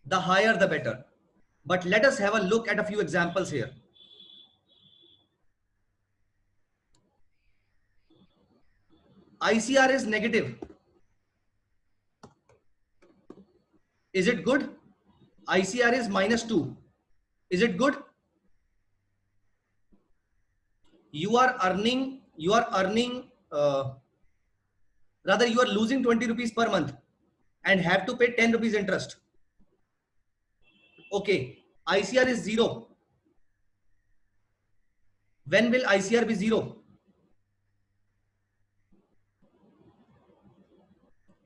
B: The higher the better. But let us have a look at a few examples here. ICR is negative. Is it good? ICR is -2. Is it good? You are losing 20 rupees per month and have to pay 10 rupees interest. Okay, ICR is 0. When will ICR be 0?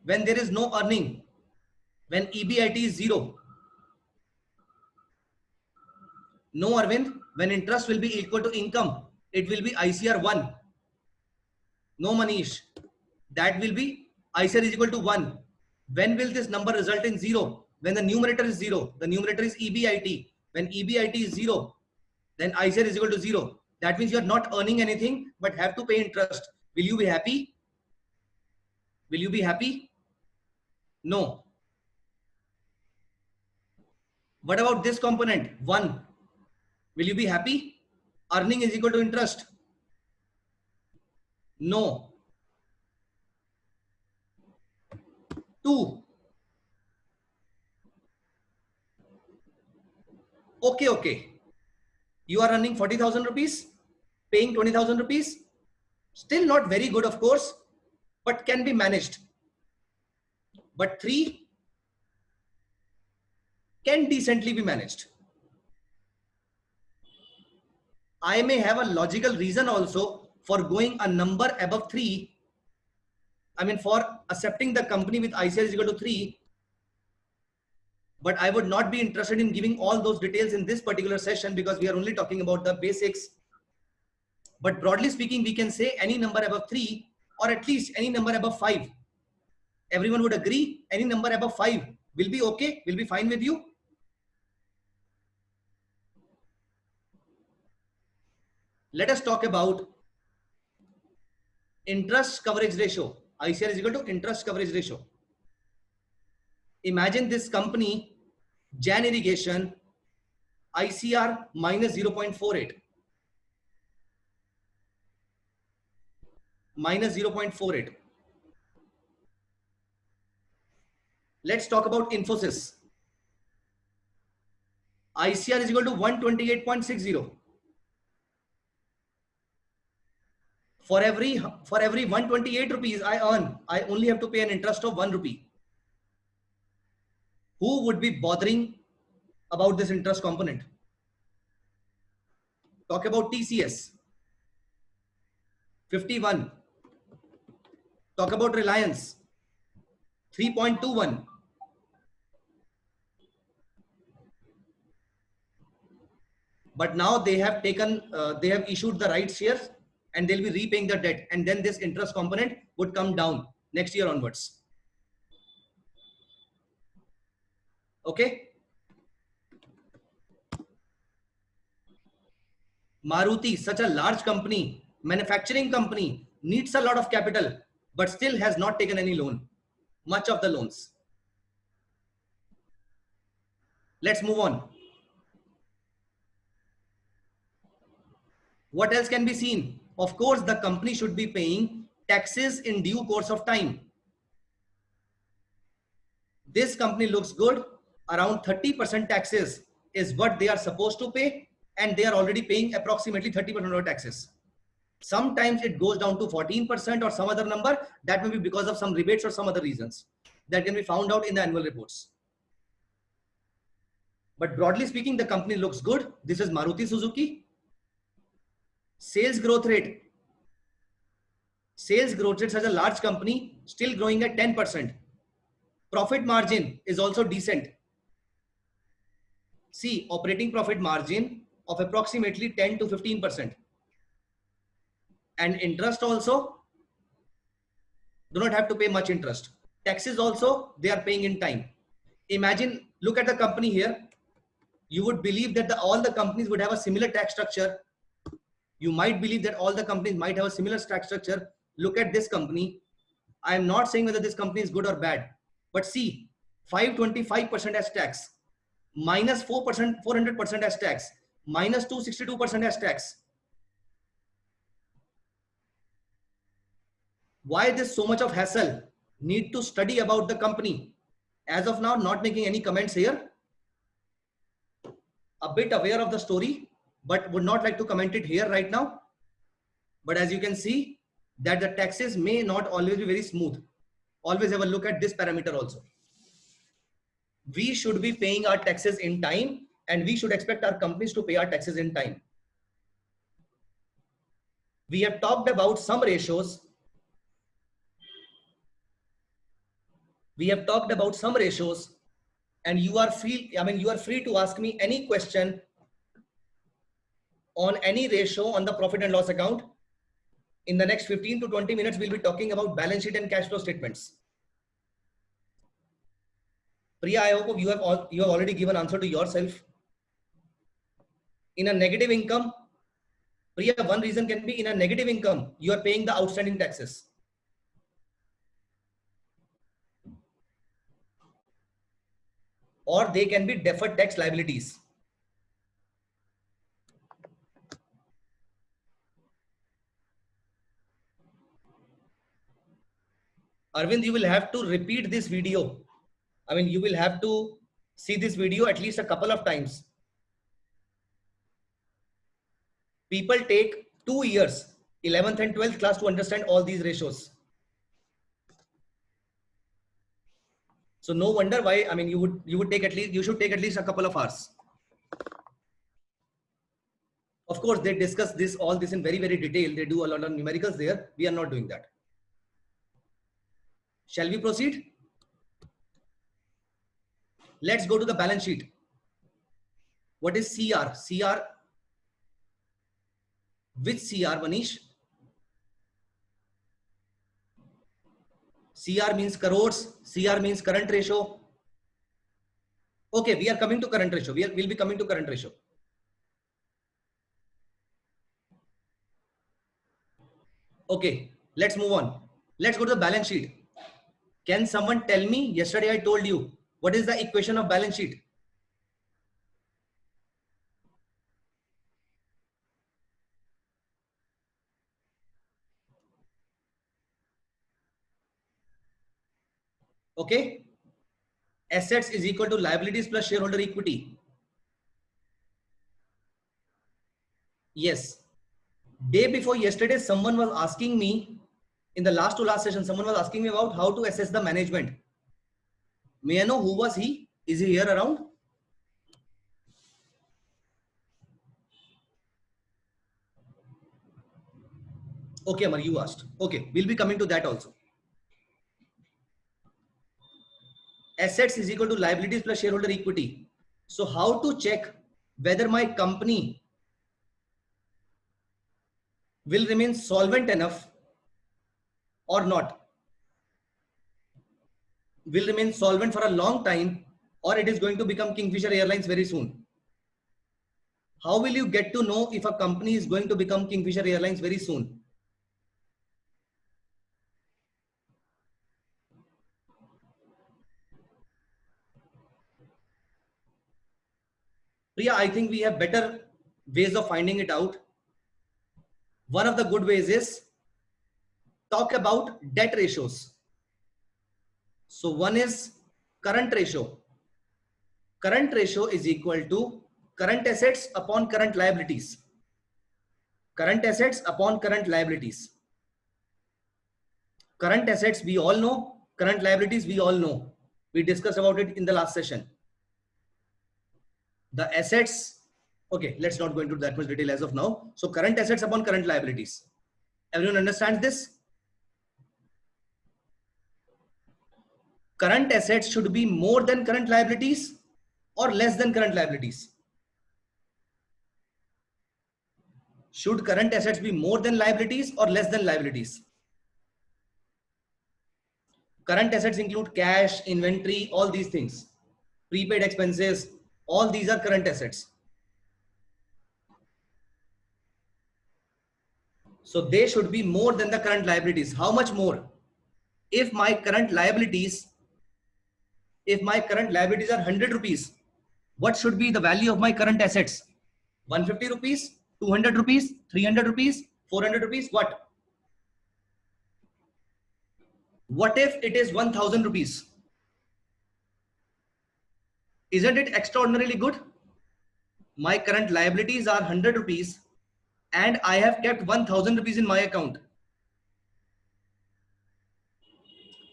B: When there is no earning, when EBIT is 0. No, Arvind, when interest will be equal to income, it will be ICR 1. No, Manish, that will be ICR is equal to 1. When will this number result in 0? When the numerator is 0. The numerator is EBIT. When EBIT is 0, then ICR is equal to 0. That means you are not earning anything but have to pay interest. Will you be happy? Will you be happy? No. What about this component 1? Will you be happy? Earning is equal to interest. No. 2. Okay. You are earning 40,000 rupees, paying 20,000 rupees. Still not very good, of course, but can be managed. But 3 can decently be managed. I may have a logical reason also for going a number above 3. I mean, for accepting the company with ICR is equal to 3. But I would not be interested in giving all those details in this particular session because we are only talking about the basics. But broadly speaking, we can say any number above 3 or at least any number above 5. Everyone would agree any number above 5 will be okay, will be fine with you. Let us talk about interest coverage ratio. ICR is equal to interest coverage ratio. Imagine this company, Jan Irrigation, ICR minus 0.48. Minus 0.48. Let's talk about Infosys. ICR is equal to 128.60. For every 128 rupees I earn, I only have to pay an interest of 1 rupee. Who would be bothering about this interest component? Talk about TCS. 51. Talk about Reliance. 3.21. But now they have issued the rights shares and they'll be repaying the debt. And then this interest component would come down next year onwards. Okay. Maruti, such a large company, manufacturing company, needs a lot of capital, but still has not taken any loan, much of the loans. Let's move on. What else can be seen? Of course, the company should be paying taxes in due course of time. This company looks good. Around 30% taxes is what they are supposed to pay, and they are already paying approximately 30% of taxes. Sometimes it goes down to 14% or some other number. That may be because of some rebates or some other reasons that can be found out in the annual reports. But broadly speaking, the company looks good. This is Maruti Suzuki. Sales growth rate. Sales growth rate, such a large company, still growing at 10%. Profit margin is also decent. See, operating profit margin of approximately 10 to 15%. And interest also, do not have to pay much interest. Taxes also, they are paying in time. Imagine, look at the company here. You would believe that all the companies would have a similar tax structure. You might believe that all the companies might have a similar tax structure. Look at this company. I am not saying whether this company is good or bad, but see, 525% as tax, minus 4%, 400% as tax, minus 262% as tax. Why this so much of hassle? Need to study about the company. As of now, not making any comments here. A bit aware of the story, but would not like to comment it here right now. But as you can see, that the taxes may not always be very smooth. Always have a look at this parameter also. We should be paying our taxes in time, and we should expect our companies to pay our taxes in time. We have talked about some ratios. And you are free to ask me any question on any ratio on the profit and loss account. In the next 15 to 20 minutes, we'll be talking about balance sheet and cash flow statements. Priya, I hope you have already given answer to yourself. In a negative income, Priya, one reason can be in a negative income, you are paying the outstanding taxes. Or they can be deferred tax liabilities. Arvind, you will have to repeat this video. I mean, you will have to see this video at least a couple of times. People take 2 years, 11th and 12th class, to understand all these ratios. So no wonder why, I mean, you should take at least a couple of hours. Of course, they discuss all this in very, very detail. They do a lot of numericals there. We are not doing that. Shall we proceed? Let's go to the balance sheet. What is CR? CR, which CR, Manish? CR means crores. CR means current ratio. Okay, we are coming to current ratio. We'll be coming to current ratio. Okay, let's move on. Let's go to the balance sheet. Can someone tell me? Yesterday I told you, what is the equation of balance sheet? Okay. Assets is equal to liabilities plus shareholder equity. Yes. Day before yesterday, someone was asking me, in the last to last session, someone was asking me about how to assess the management. May I know who was he? Is he here around? Okay, Amar, you asked. Okay, we'll be coming to that also. Assets is equal to liabilities plus shareholder equity. So how to check whether my company will remain solvent enough or not? Will remain solvent for a long time, or it is going to become Kingfisher Airlines very soon? How will you get to know if a company is going to become Kingfisher Airlines very soon? Priya, I think we have better ways of finding it out. One of the good ways is talk about debt ratios. So one is current ratio. Current ratio is equal to current assets upon current liabilities. Current assets upon current liabilities. Current assets we all know, current liabilities we all know. We discussed about it in the last session. The assets, okay, let's not go into that much detail as of now. So current assets upon current liabilities. Everyone understands this? Current assets should be more than current liabilities or less than current liabilities? Should current assets be more than liabilities or less than liabilities? Current assets include cash, inventory, all these things. Prepaid expenses, all these are current assets. So they should be more than the current liabilities. How much more? If my current liabilities are 100 rupees, what should be the value of my current assets? 150 rupees, 200 rupees, 300 rupees, 400 rupees, what? What if it is 1000 rupees? Isn't it extraordinarily good? My current liabilities are 100 rupees and I have kept 1000 rupees in my account.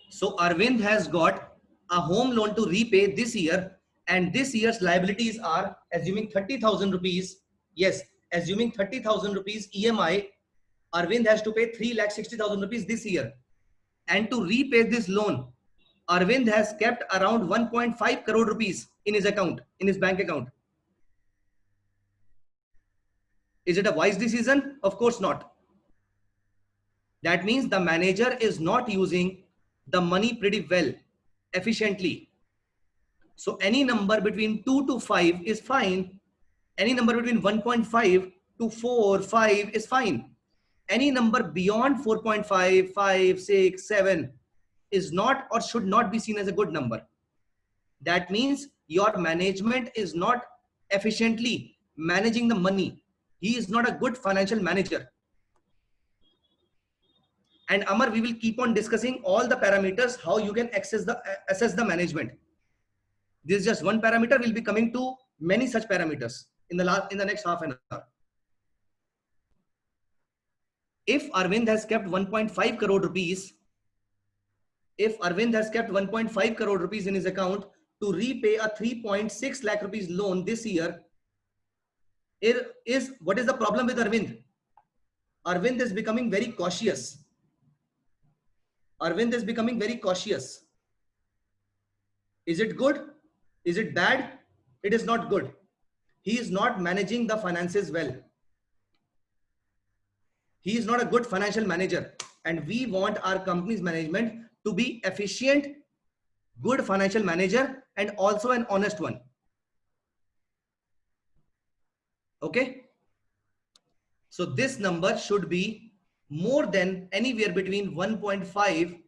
B: So Arvind has got a home loan to repay this year, and this year's liabilities are, assuming 30,000 rupees. Yes, assuming 30,000 rupees EMI, Arvind has to pay 3,60,000 rupees this year. And to repay this loan, Arvind has kept around 1.5 crore rupees in his account, in his bank account. Is it a wise decision? Of course not. That means the manager is not using the money pretty well, efficiently. So any number between 2 to 5 is fine. Any number between 1.5 to 4, 5 is fine. Any number beyond 4.5, 5, 6, 7 is not or should not be seen as a good number. That means your management is not efficiently managing the money. He is not a good financial manager. And Amar, we will keep on discussing all the parameters, how you can assess the management. This is just one parameter. We'll be coming to many such parameters in the next half an hour. If Arvind has kept 1.5 crore rupees, if Arvind has kept 1.5 crore rupees in his account to repay a 3.6 lakh rupees loan this year, what is the problem with Arvind? Arvind is becoming very cautious. Arvind is becoming very cautious. Is it good? Is it bad? It is not good. He is not managing the finances well. He is not a good financial manager. And we want our company's management to be efficient, good financial manager, and also an honest one. Okay? So this number should be more than anywhere between 1.5,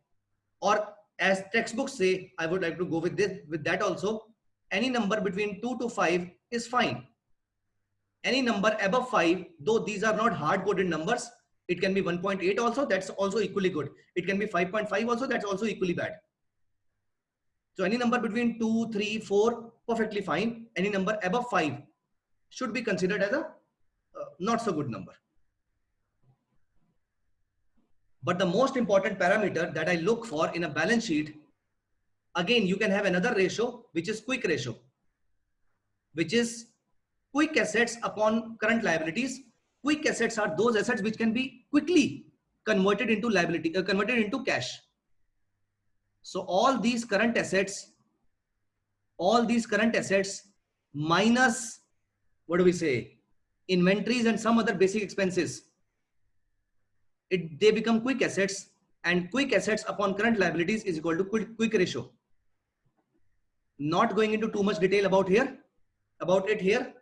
B: or as textbooks say, I would like to go with that also. Any number between 2 to 5 is fine. Any number above 5, though these are not hard-coded numbers, it can be 1.8 also, that's also equally good. It can be 5.5 also, that's also equally bad. So any number between 2, 3, 4, perfectly fine. Any number above 5 should be considered as a not so good number. But the most important parameter that I look for in a balance sheet, again, you can have another ratio, which is quick ratio, which is quick assets upon current liabilities. Quick assets are those assets which can be quickly converted into liability, converted into cash. So all these current assets minus, what do we say, inventories and some other basic expenses, they become quick assets, and quick assets upon current liabilities is equal to quick ratio. Not going into too much detail about it here.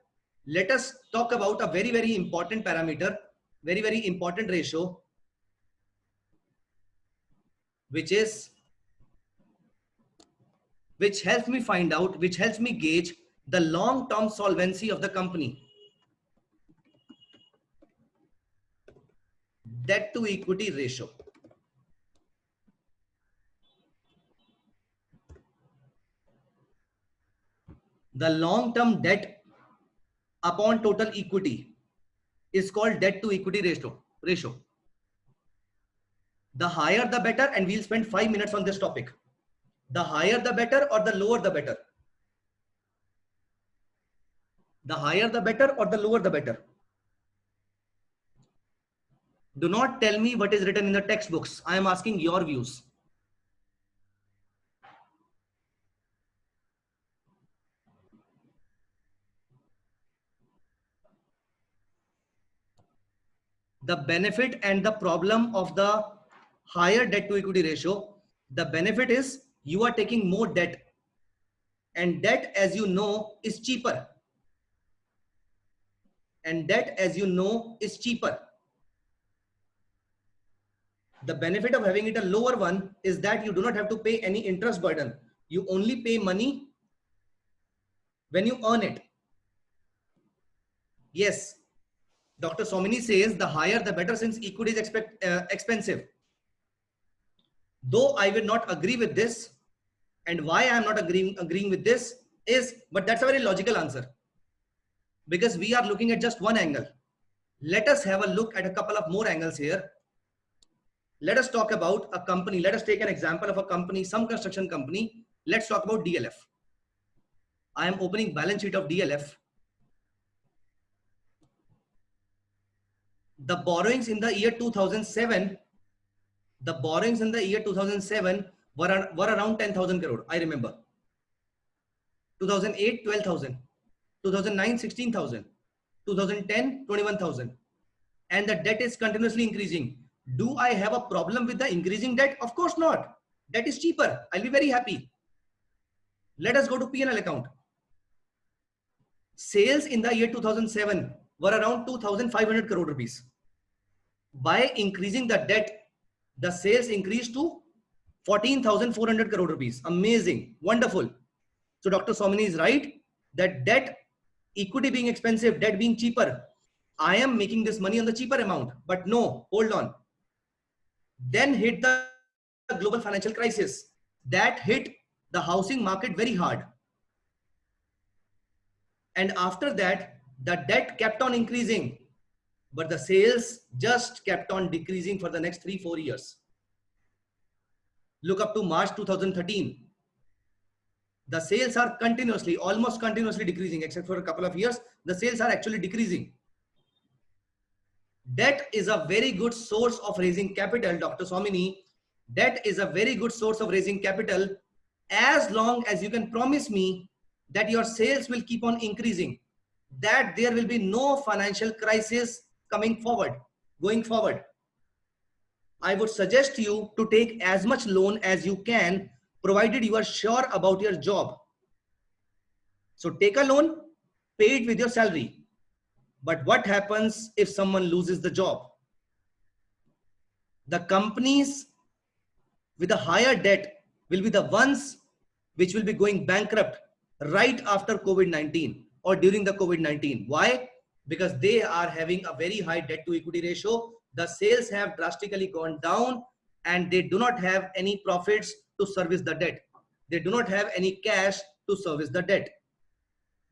B: Let us talk about a very, very important parameter, very, very important ratio, which helps me find out, which helps me gauge the long-term solvency of the company. Debt to equity ratio. The long-term debt upon total equity is called debt to equity ratio. The higher the better, and we'll spend 5 minutes on this topic. The higher the better or the lower the better? The higher the better or the lower the better? Do not tell me what is written in the textbooks. I am asking your views. The benefit and the problem of the higher debt to equity ratio, the benefit is you are taking more debt, and debt, as you know, is cheaper. And debt, as you know, is cheaper. The benefit of having it a lower one is that you do not have to pay any interest burden. You only pay money when you earn it. Yes, Dr. Somini says the higher the better, since equity is expensive. Though I will not agree with this, and why I am not agreeing with this is, but that's a very logical answer, because we are looking at just one angle. Let us have a look at a couple of more angles here. Let us talk about a company. Let us take an example of a company, some construction company. Let's talk about DLF. I am opening balance sheet of DLF. The borrowings in the year 2007, were around 10,000 crore. I remember. 2008, 12,000. 2009, 16,000. 2010, 21,000. And the debt is continuously increasing. Do I have a problem with the increasing debt? Of course not. Debt is cheaper. I'll be very happy. Let us go to P&L account. Sales in the year 2007 were around 2,500 crore rupees. By increasing the debt, the sales increased to 14,400 crore rupees. Amazing. Wonderful. So Dr. Somini is right that debt, equity being expensive, debt being cheaper, I am making this money on the cheaper amount. But no, hold on. Then hit the global financial crisis that hit the housing market very hard. And after that, the debt kept on increasing, but the sales just kept on decreasing for the next 3-4 years. Look up to March 2013. The sales are continuously, almost continuously decreasing, except for a couple of years. The sales are actually decreasing. Debt is a very good source of raising capital, Dr. Swamini. Debt is a very good source of raising capital as long as you can promise me that your sales will keep on increasing, that there will be no financial crisis going forward. I would suggest you to take as much loan as you can, provided you are sure about your job. So take a loan, pay it with your salary. But what happens if someone loses the job? The companies with a higher debt will be the ones which will be going bankrupt right after COVID-19 or during the COVID-19. Why? Because they are having a very high debt to equity ratio. The sales have drastically gone down and they do not have any profits to service the debt. They do not have any cash to service the debt.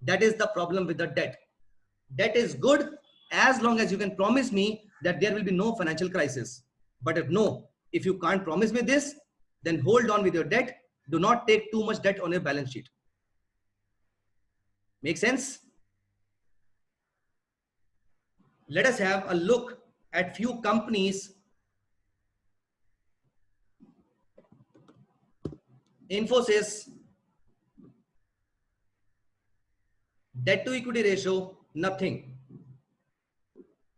B: That is the problem with the debt. Debt is good as long as you can promise me that there will be no financial crisis. But if you can't promise me this, then hold on with your debt. Do not take too much debt on your balance sheet. Make sense? Let us have a look at few companies. Infosys, debt to equity ratio, nothing.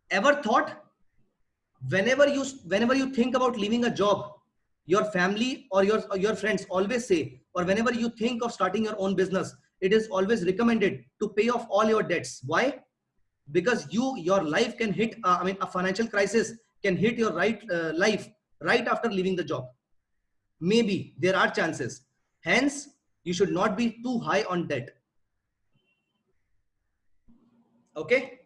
B: Ever thought, whenever you think about leaving a job, your family or your friends always say, or whenever you think of starting your own business, it is always recommended to pay off all your debts. Why? Because your life can hit, a financial crisis can hit your life right after leaving the job. Maybe there are chances. Hence, you should not be too high on debt. Okay.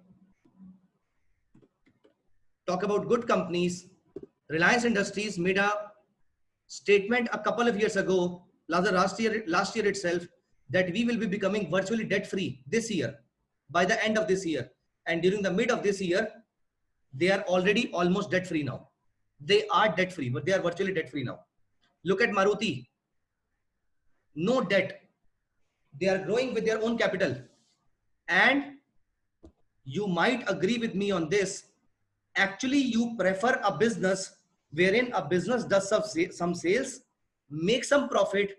B: Talk about good companies. Reliance Industries made a statement a couple of years ago, last year itself, that we will be becoming virtually debt free this year, by the end of this year. And during the mid of this year, they are already almost debt free now. They are debt free, but they are virtually debt free now. Look at Maruti. No debt. They are growing with their own capital. And you might agree with me on this. Actually, you prefer a business wherein a business does some sales, makes some profit,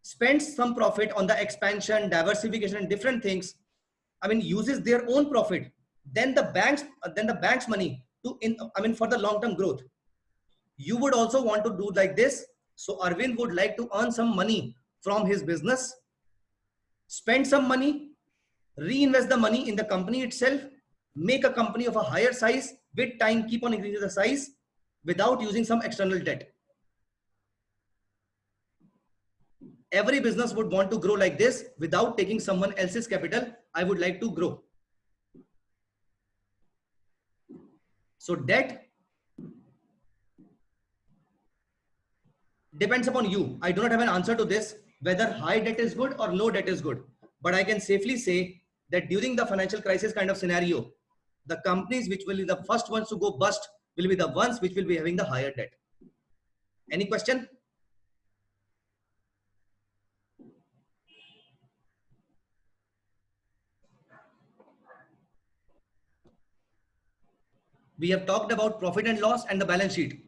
B: spends some profit on the expansion, diversification, and different things. Uses their own profit, then the bank's money for the long-term growth. You would also want to do like this. So Arvind would like to earn some money from his business, spend some money, reinvest the money in the company itself, make a company of a higher size, with time keep on increasing the size without using some external debt. Every business would want to grow like this without taking someone else's capital. I would like to grow. So debt depends upon you. I do not have an answer to this, whether high debt is good or low debt is good. But I can safely say that during the financial crisis kind of scenario, the companies which will be the first ones to go bust will be the ones which will be having the higher debt. Any question? We have talked about profit and loss and the balance sheet.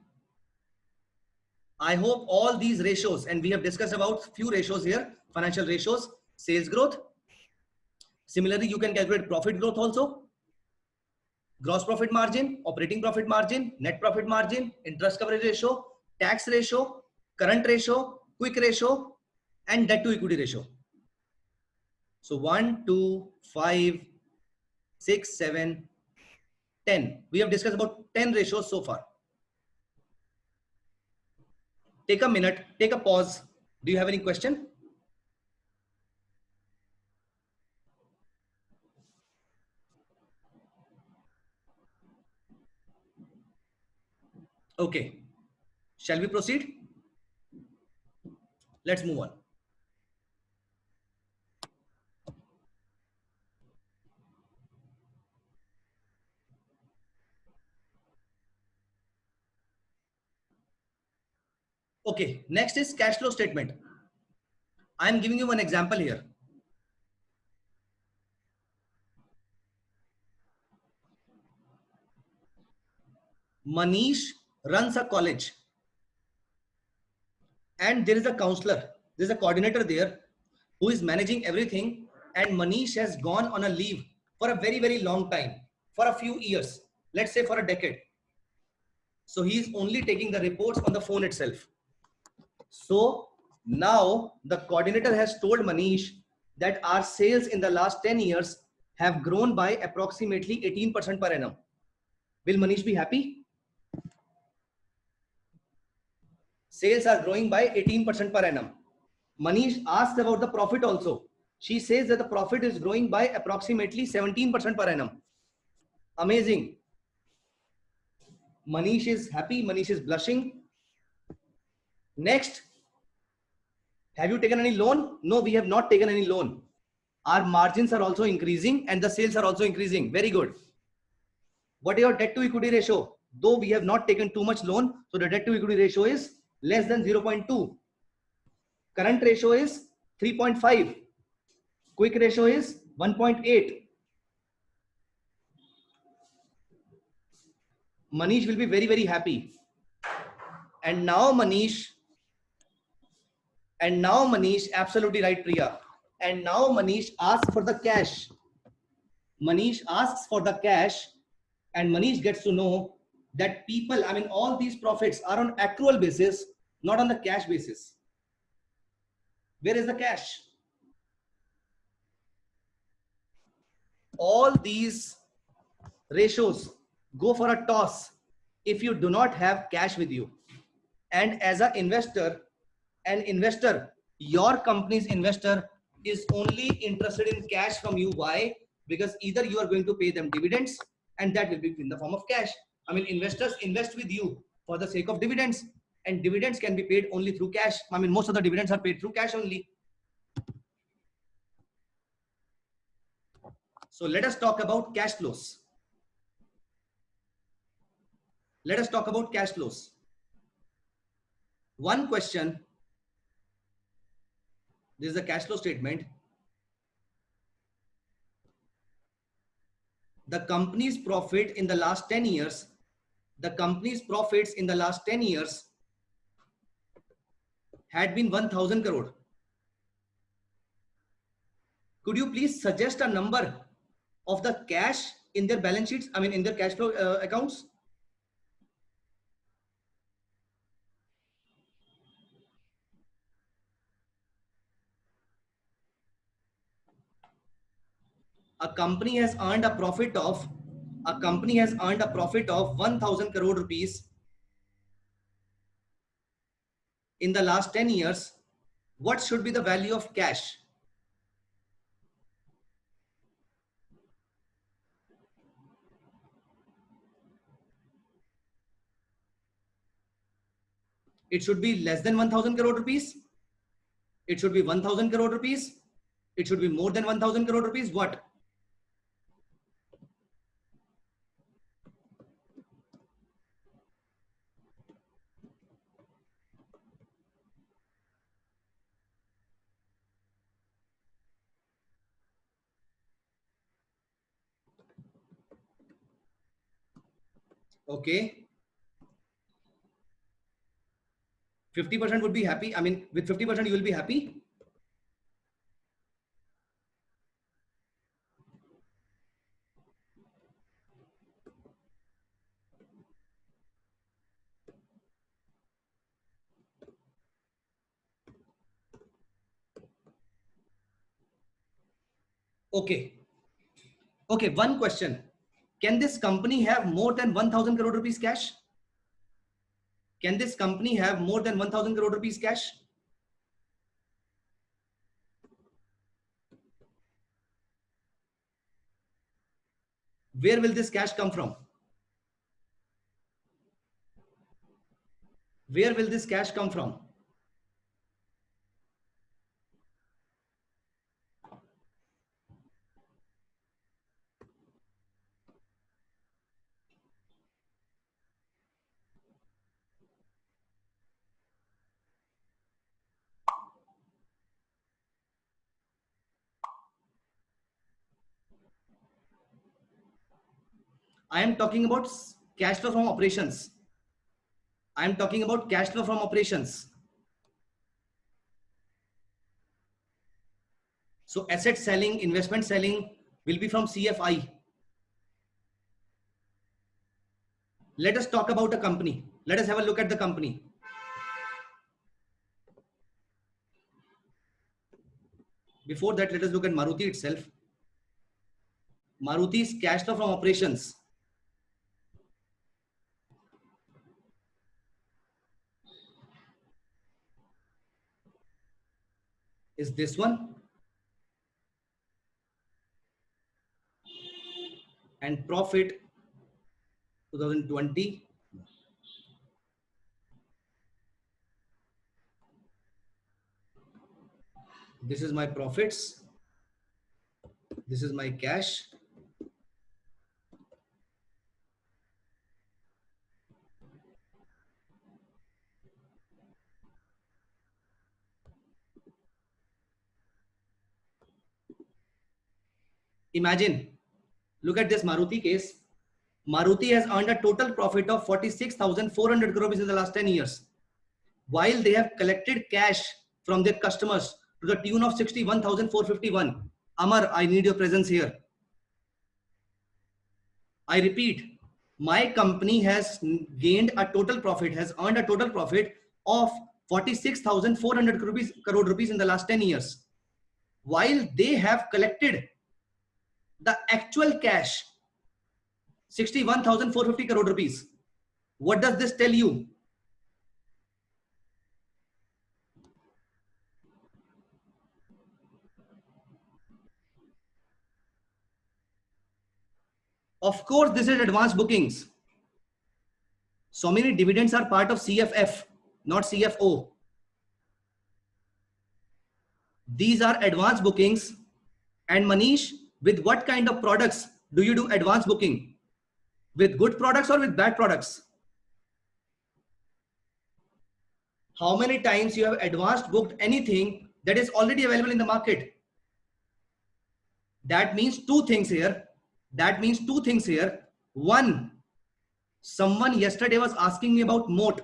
B: I hope all these ratios, and we have discussed about few ratios here, financial ratios, sales growth. Similarly, you can calculate profit growth also, gross profit margin, operating profit margin, net profit margin, interest coverage ratio, tax ratio, current ratio, quick ratio, and debt to equity ratio. So 1, 2, 5, 6, 7, 10. We have discussed about 10 ratios so far. Take a minute, take a pause. Do you have any question? Okay. Shall we proceed? Let's move on. Okay, next is cash flow statement. I am giving you one example here. Manish runs a college and there is a counselor, there is a coordinator there who is managing everything, and Manish has gone on a leave for a very, very long time, for a few years, let's say for a decade. So he is only taking the reports on the phone itself. So now the coordinator has told Manish that our sales in the last 10 years have grown by approximately 18% per annum. Will Manish be happy? Sales are growing by 18% per annum. Manish asked about the profit also. She says that the profit is growing by approximately 17% per annum. Amazing. Manish is happy. Manish is blushing. Next, have you taken any loan? No, we have not taken any loan. Our margins are also increasing and the sales are also increasing. Very good. What is your debt to equity ratio? Though we have not taken too much loan, so the debt to equity ratio is less than 0.2. Current ratio is 3.5. Quick ratio is 1.8. Manish will be very, very happy. And now Manish, absolutely right, Priya. And now Manish asks for the cash. Manish asks for the cash and Manish gets to know that people, I mean, all these profits are on accrual basis, not on the cash basis. Where is the cash? All these ratios go for a toss if you do not have cash with you. And as an investor, your company's investor is only interested in cash from you. Why? Because either you are going to pay them dividends and that will be in the form of cash. I mean, investors invest with you for the sake of dividends, and dividends can be paid only through cash. I mean, most of the dividends are paid through cash only. So let us talk about cash flows. Let us talk about cash flows. One question. This is the cash flow statement. The company's profit in the last 10 years, the company's profits in the last 10 years had been 1,000 crore. Could you please suggest a number of the cash in their balance sheets? I mean, in their cash flow accounts? A company has earned a profit of 1,000 crore rupees in the last 10 years. What should be the value of cash? It should be less than 1,000 crore rupees. It should be 1,000 crore rupees. It should be more than 1,000 crore rupees. What? Okay. 50% would be happy. I mean, with 50% you will be happy. Okay. Okay, one question. Can this company have more than 1,000 crore rupees cash? Can this company have more than 1,000 crore rupees cash? Where will this cash come from? Where will this cash come from? I am talking about cash flow from operations. I am talking about cash flow from operations. So asset selling, investment selling will be from CFI. Let us talk about a company. Let us have a look at the company. Before that, let us look at Maruti itself. Maruti's cash flow from operations is this one. And profit 2020. This is my profits. This is my cash. Imagine, look at this Maruti case. Maruti has earned a total profit of 46,400 crore rupees in the last 10 years, while they have collected cash from their customers to the tune of 61,451. Amar, I need your presence here. I repeat, my company has gained a total profit, has earned a total profit of 46,400 crore rupees in the last 10 years, while they have collected the actual cash 61,450 crore rupees. What does this tell you? Of course, this is advanced bookings. So many dividends are part of CFF, not CFO. These are advanced bookings. And Manish, with what kind of products do you do advanced booking? With good products or with bad products? How many times you have advanced booked anything that is already available in the market? That means two things here. One, someone yesterday was asking me about moat.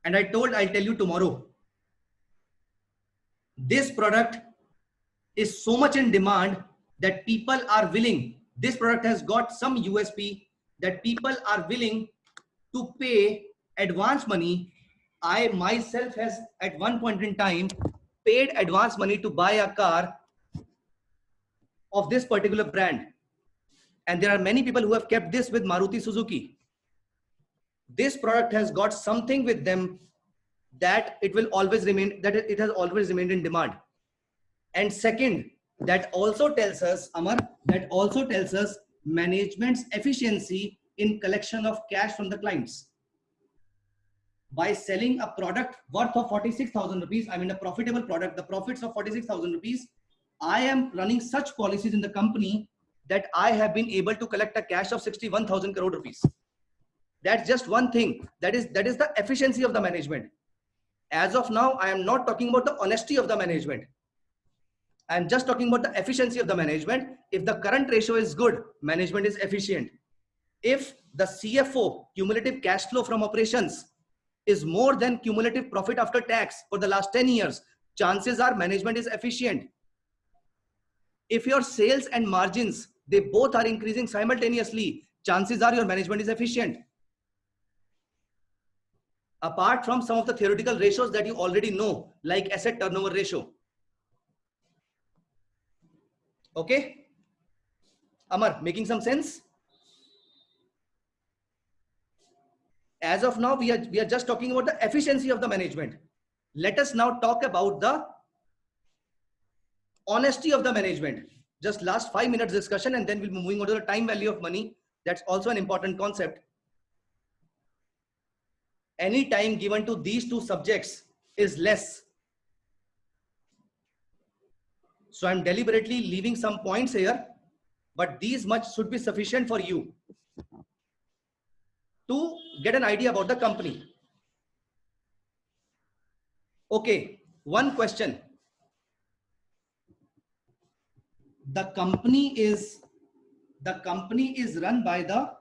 B: And I told I'll tell you tomorrow. This product is so much in demand that people are willing. This product has got some USP that people are willing to pay advance money. I myself has at one point in time paid advance money to buy a car of this particular brand. And there are many people who have kept this with Maruti Suzuki. This product has got something with them that it will always remain, that it has always remained in demand. And second, that also tells us, Amar, that also tells us management's efficiency in collection of cash from the clients. By selling a product worth of 46,000 rupees, I mean a profitable product, the profits of 46,000 rupees, I am running such policies in the company that I have been able to collect a cash of 61,000 crore rupees. That's just one thing. That is the efficiency of the management. As of now, I am not talking about the honesty of the management. I am just talking about the efficiency of the management. If the current ratio is good, management is efficient. If the CFO, cumulative cash flow from operations, is more than cumulative profit after tax for the last 10 years, chances are management is efficient. If your sales and margins, they both are increasing simultaneously, chances are your management is efficient. Apart from some of the theoretical ratios that you already know, like asset turnover ratio. Okay? Amar, making some sense? As of now, we are just talking about the efficiency of the management. Let us now talk about the honesty of the management. Just last 5 minutes discussion, and then we'll be moving on to the time value of money. That's also an important concept. any time given to these two subjects is less. So I'm deliberately leaving some points here, but these much should be sufficient for you to get an idea about the company. Okay, one question. The company is run by the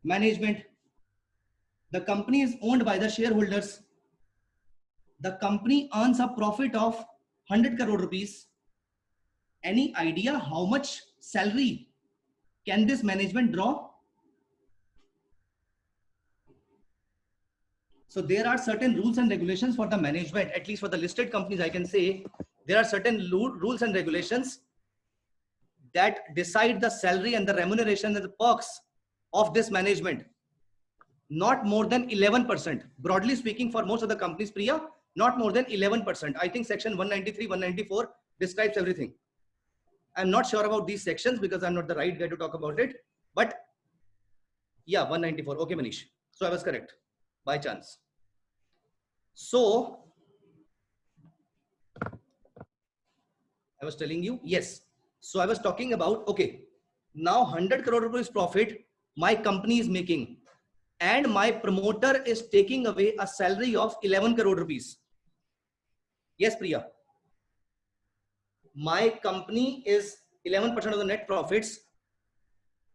B: management. The company is owned by the shareholders. The company earns a profit of 100 crore rupees. Any idea how much salary can this management draw? So there are certain rules and regulations for the management, at least for the listed companies, I can say there are certain rules and regulations that decide the salary and the remuneration and the perks of this management. Not more than 11%. Broadly speaking, for most of the companies, Priya, not more than 11%. I think section 193, 194 describes everything. I'm not sure about these sections because I'm not the right guy to talk about it. But yeah, 194. Okay, Manish. So I was correct by chance. So I was telling you, yes. So I was talking about, okay, now 100 crore rupees profit my company is making, and my promoter is taking away a salary of 11 crore rupees. Yes, Priya. My company is 11% of the net profits.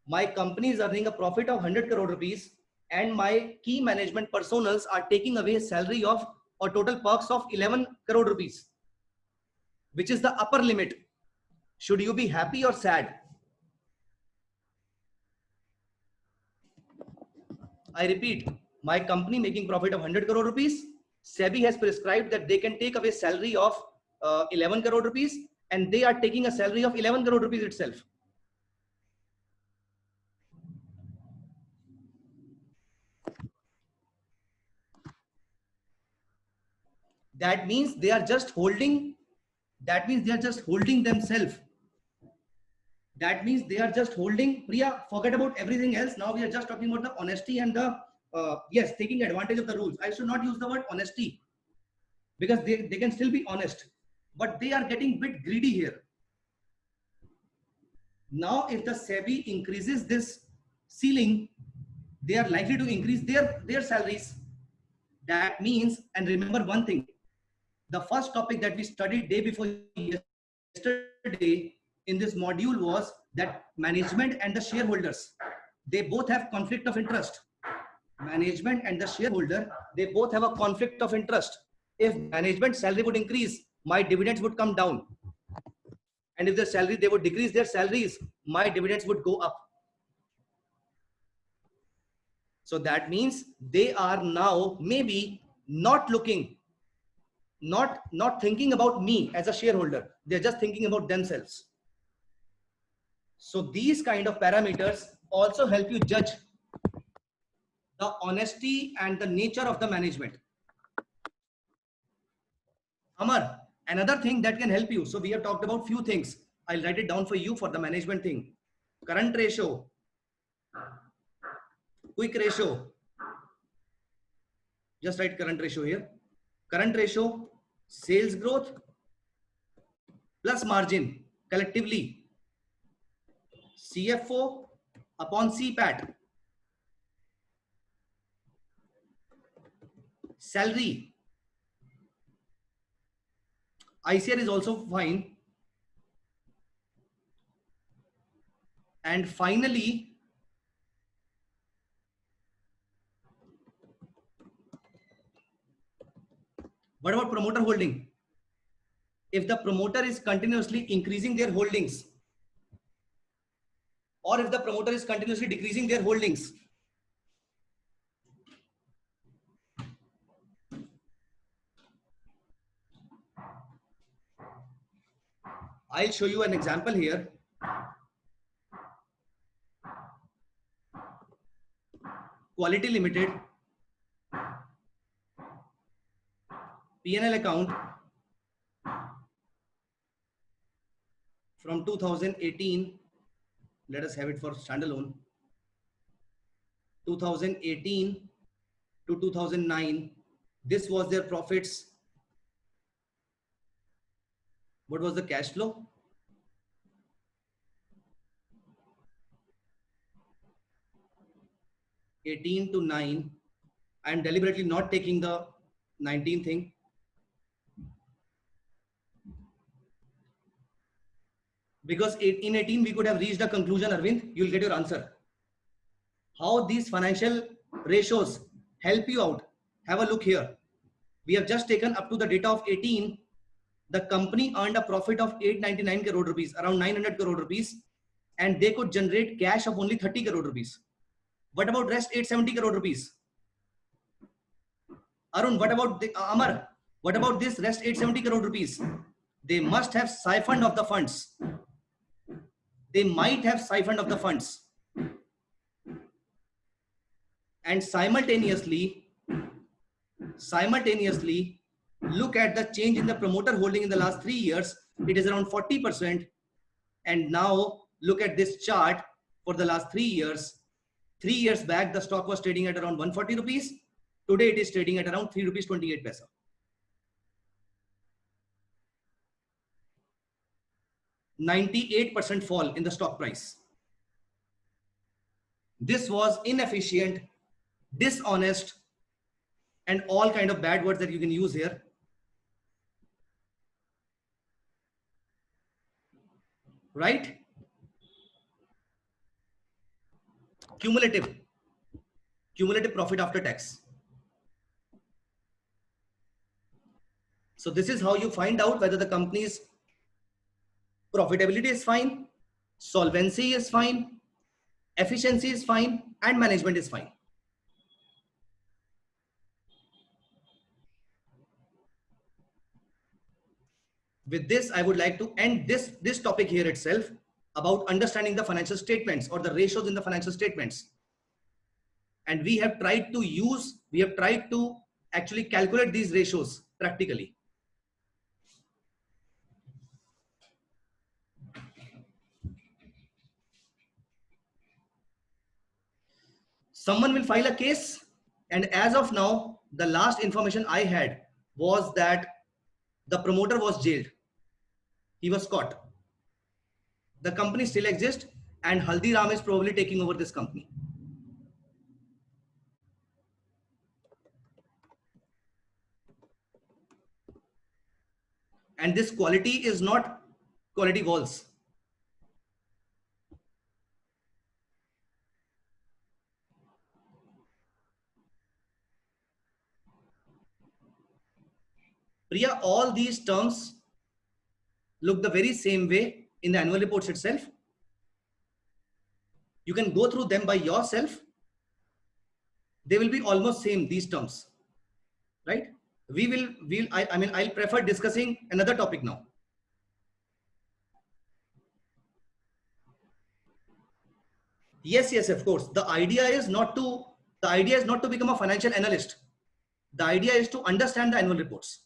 B: My company is earning a profit of 100 crore rupees, and my key management personals are taking away a salary of or total perks of 11 crore rupees, which is the upper limit. Should you be happy or sad? I repeat, my company making profit of 100 crore rupees. SEBI has prescribed that they can take away salary of 11 crore rupees, and they are taking a salary of 11 crore rupees itself. That means they are just holding. That means they are just holding themselves. That means they are just holding. Priya, forget about everything else. Now we are just talking about the honesty and the yes, taking advantage of the rules. I should not use the word honesty because they can still be honest, but they are getting a bit greedy here. Now, if the SEBI increases this ceiling, they are likely to increase their salaries. That means, and remember one thing, the first topic that we studied day before yesterday in this module was that management and the shareholders, they both have conflict of interest. Management and the shareholder, they both have a conflict of interest. If management salary would increase, my dividends would come down. And if the salary, they would decrease their salaries, my dividends would go up. So that means they are now maybe not looking, not thinking about me as a shareholder. They're just thinking about themselves. So these kind of parameters also help you judge the honesty and the nature of the management. Amar, another thing that can help you. So we have talked about few things. I'll write it down for you for the management thing. Current ratio, quick ratio. Just write current ratio here. Current ratio, sales growth plus margin collectively. CFO upon CPAT. Salary. ICR is also fine. And finally, what about promoter holding? If the promoter is continuously increasing their holdings, or if the promoter is continuously decreasing their holdings, I'll show you an example here. Quality Limited, P&L account from 2018. Let us have it for standalone. 2018 to 2009, this was their profits. What was the cash flow? '18 to 9. I'm deliberately not taking the 19 thing. Because in 18, we could have reached a conclusion, Arvind. You'll get your answer. How these financial ratios help you out. Have a look here. We have just taken up to the data of 18. The company earned a profit of 899 crore rupees, around 900 crore rupees, and they could generate cash of only 30 crore rupees. What about rest 870 crore rupees? Arun, what about the Amar? What about this rest 870 crore rupees? They must have siphoned off the funds. They might have siphoned off the funds. And simultaneously, look at the change in the promoter holding in the last 3 years. It is around 40%. And now look at this chart for the last 3 years. 3 years back, the stock was trading at around 140 rupees. Today, it is trading at around 3 rupees 28 paisa. %98 fall in the stock price. This was inefficient, dishonest, and all kind of bad words that you can use here. Right? Cumulative profit after tax. So this is how you find out whether the company's profitability is fine, solvency is fine, efficiency is fine, and management is fine. With this, I would like to end this topic here itself about understanding the financial statements or the ratios in the financial statements. And we have tried to actually calculate these ratios practically. Someone will file a case, and as of now, the last information I had was that the promoter was jailed. He was caught. The company still exists, and Haldiram is probably taking over this company. And this quality is not quality walls. Priya, all these terms look the very same way in the annual reports itself. You can go through them by yourself. They will be almost same, these terms, right? I'll prefer discussing another topic now. Yes, of course. The idea is not to become a financial analyst. The idea is to understand the annual reports.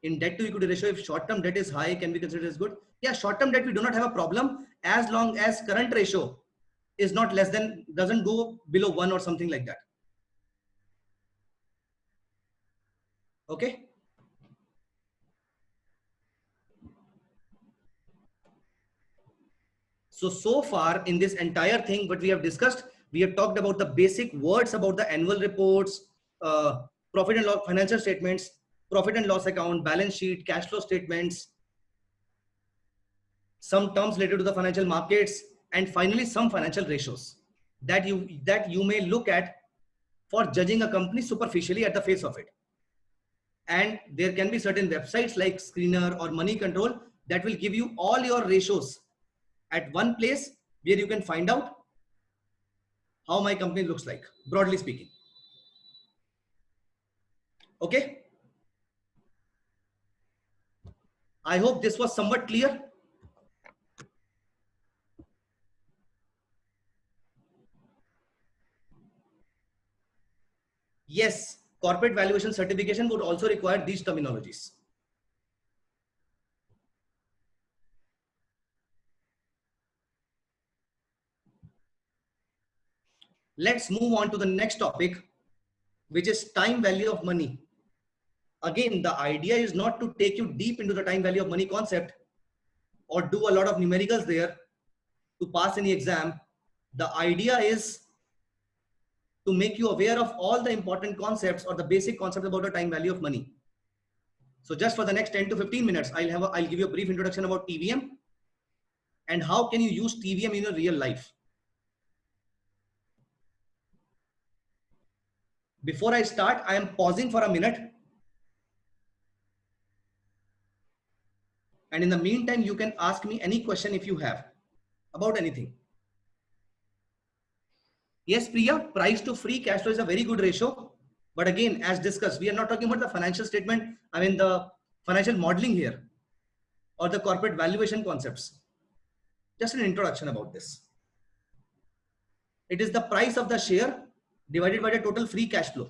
B: In debt to equity ratio, if short-term debt is high, can be considered as good? Yeah, short-term debt, we do not have a problem as long as current ratio is not less than, doesn't go below 1 or something like that. Okay. So far in this entire thing, what we have discussed, we have talked about the basic words about the annual reports, profit and loss, financial statements, profit and loss account, balance sheet, cash flow statements, some terms related to the financial markets, and finally some financial ratios that you may look at for judging a company superficially at the face of it. And there can be certain websites like Screener or Money Control that will give you all your ratios at one place where you can find out how my company looks like, broadly speaking. Okay. I hope this was somewhat clear. Yes, corporate valuation certification would also require these terminologies. let's move on to the next topic, which is time value of money. Again, the idea is not to take you deep into the time value of money concept or do a lot of numericals there to pass any exam. The idea is to make you aware of all the important concepts or the basic concepts about the time value of money. So just for the next 10 to 15 minutes, I'll give you a brief introduction about TVM and how can you use TVM in your real life. Before I start, I am pausing for a minute. And in the meantime, you can ask me any question if you have about anything. Yes, Priya, price to free cash flow is a very good ratio. But again, as discussed, we are not talking about the financial statement. I mean, the financial modeling here or the corporate valuation concepts. Just an introduction about this. It is the price of the share divided by the total free cash flow.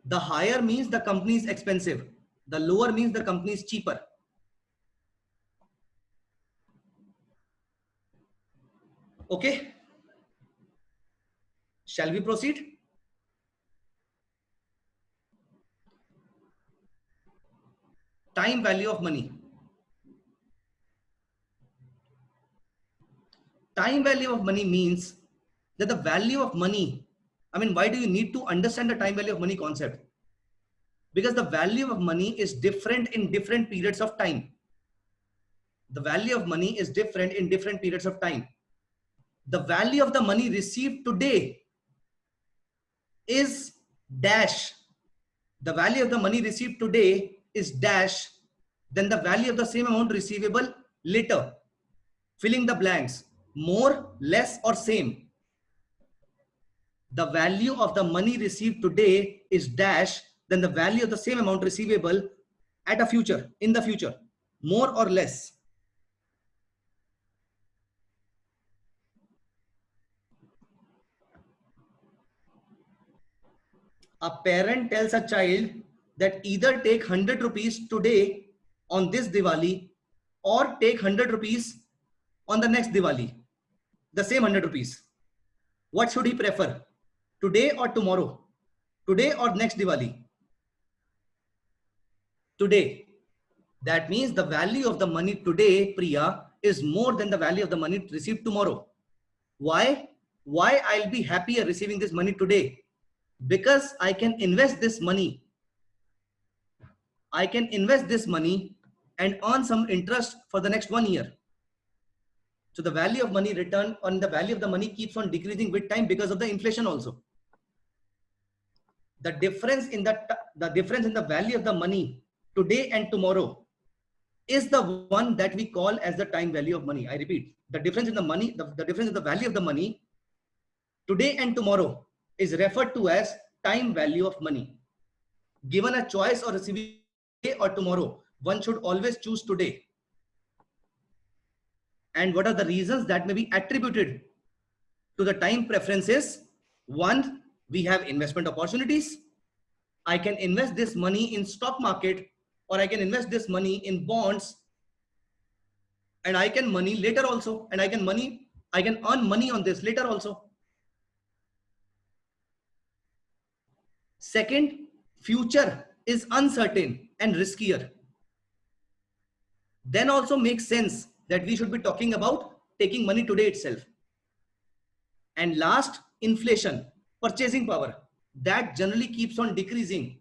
B: The higher means the company is expensive. The lower means the company is cheaper. Okay. Shall we proceed? Time value of money. Time value of money means that the value of money, I mean, why do you need to understand the time value of money concept? Because the value of money is different in different periods of time. The value of money is different in different periods of time. The value of the money received today is dash. The value of the money received today is dash. Then the value of the same amount receivable later. Filling the blanks. More, less, or same. The value of the money received today is dash. Then the value of the same amount receivable at a future, in the future. More or less. A parent tells a child that either take 100 rupees today on this Diwali or take 100 rupees on the next Diwali. The same 100 rupees. What should he prefer? Today or tomorrow? Today or next Diwali? Today. That means the value of the money today, Priya, is more than the value of the money received tomorrow. Why? Why I'll be happier receiving this money today? Because I can invest this money. I can invest this money and earn some interest for the next 1 year. So the value of money return on the value of the money keeps on decreasing with time because of the inflation also. The difference in the value of the money today and tomorrow is the one that we call as the time value of money. I repeat, the difference in the money, the difference in the value of the money today and tomorrow is referred to as time value of money. Given a choice or receiving today or tomorrow, one should always choose today. And what are the reasons that may be attributed to the time preferences? One, we have investment opportunities. I can invest this money in stock market, or I can invest this money in bonds, and I can money later also, and I can earn money on this later also. Second, future is uncertain and riskier. Then also makes sense that we should be talking about taking money today itself. And last, inflation, purchasing power, that generally keeps on decreasing.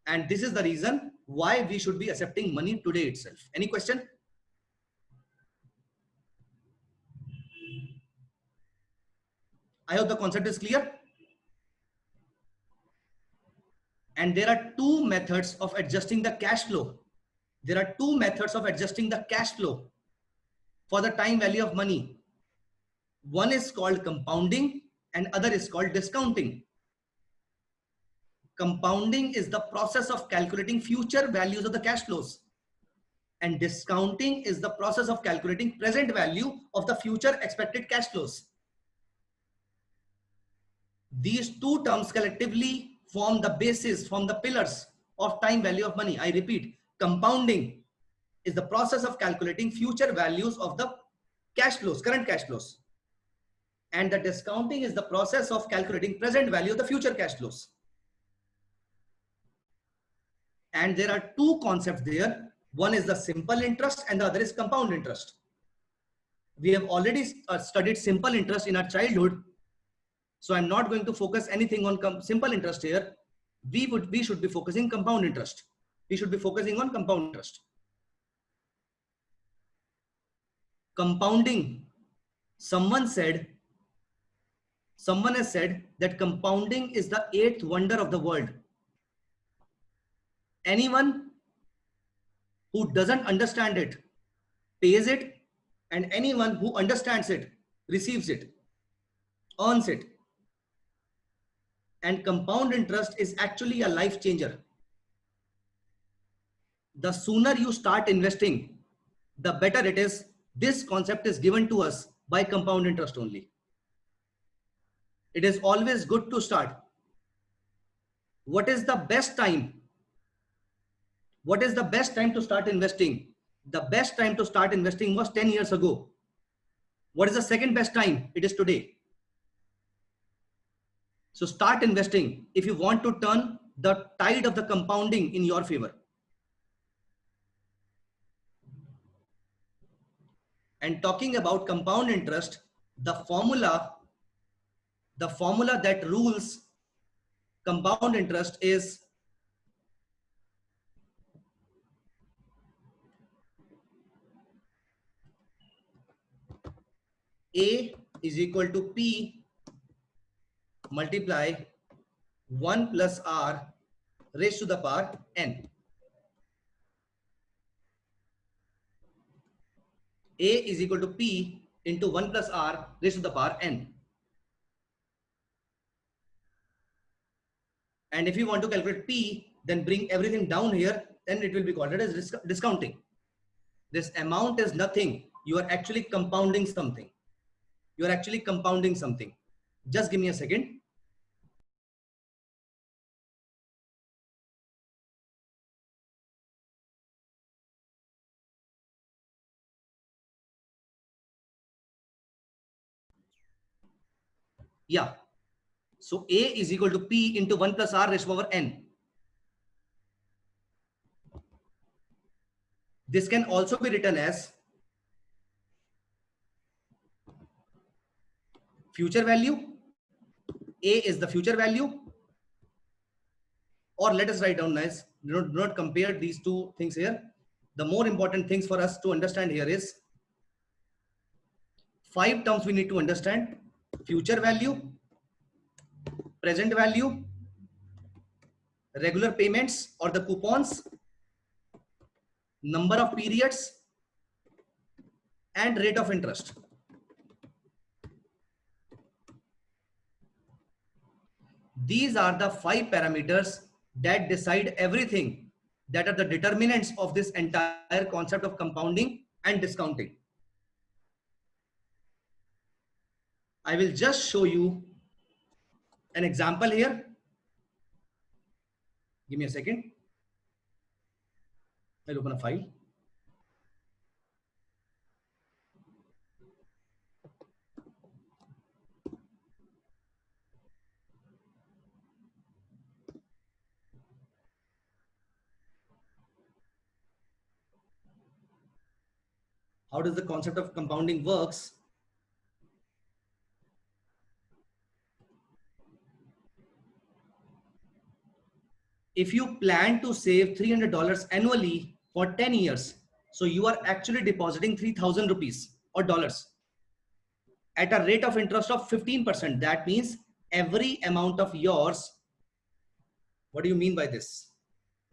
B: And this is the reason why we should be accepting money today itself. Any question? I hope the concept is clear. And there are two methods of adjusting the cash flow. There are two methods of adjusting the cash flow for the time value of money. One is called compounding and other is called discounting. Compounding is the process of calculating future values of the cash flows. And discounting is the process of calculating present value of the future expected cash flows. These two terms collectively form the basis, form the pillars of time value of money. I repeat, compounding is the process of calculating future values of the cash flows, current cash flows. And the discounting is the process of calculating present value of the future cash flows. And there are two concepts there. One is the simple interest and the other is compound interest. We have already studied simple interest in our childhood. So I'm not going to focus anything on simple interest here. We should be focusing compound interest. We should be focusing on compound interest. Compounding. Someone has said that compounding is the eighth wonder of the world. Anyone who doesn't understand it pays it, and anyone who understands it receives it, earns it. And compound interest is actually a life changer. The sooner you start investing, the better it is. This concept is given to us by compound interest only. It is always good to start. What is the best time? What is the best time to start investing? The best time to start investing was 10 years ago. What is the second best time? It is today. So start investing if you want to turn the tide of the compounding in your favor. And talking about compound interest, the formula that rules compound interest is A is equal to P multiply 1 plus R raised to the power N. A is equal to P into 1 plus R raised to the power N. And if you want to calculate P, then bring everything down here, then it will be called as discounting. This amount is nothing. You are actually compounding something. You are actually compounding something. Just give me a second. Yeah. So A is equal to P into 1 plus R raised to the power N. This can also be written as future value. A is the future value. Or let us write down nice. Do not compare these two things here. The more important things for us to understand here is 5 terms we need to understand: future value, present value, regular payments or the coupons, number of periods, and rate of interest. These are the 5 parameters that decide everything, that are the determinants of this entire concept of compounding and discounting. I will just show you an example here. Give me a second. I'll open a file. How does the concept of compounding works? If you plan to save $300 annually for 10 years, so you are actually depositing 3,000 rupees or dollars at a rate of interest of 15%. That means every amount of yours. What do you mean by this?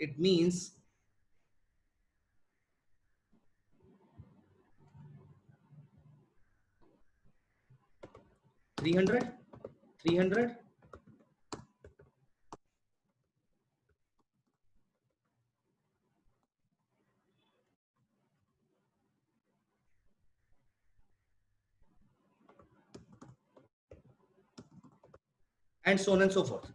B: It means $300, and so on and so forth.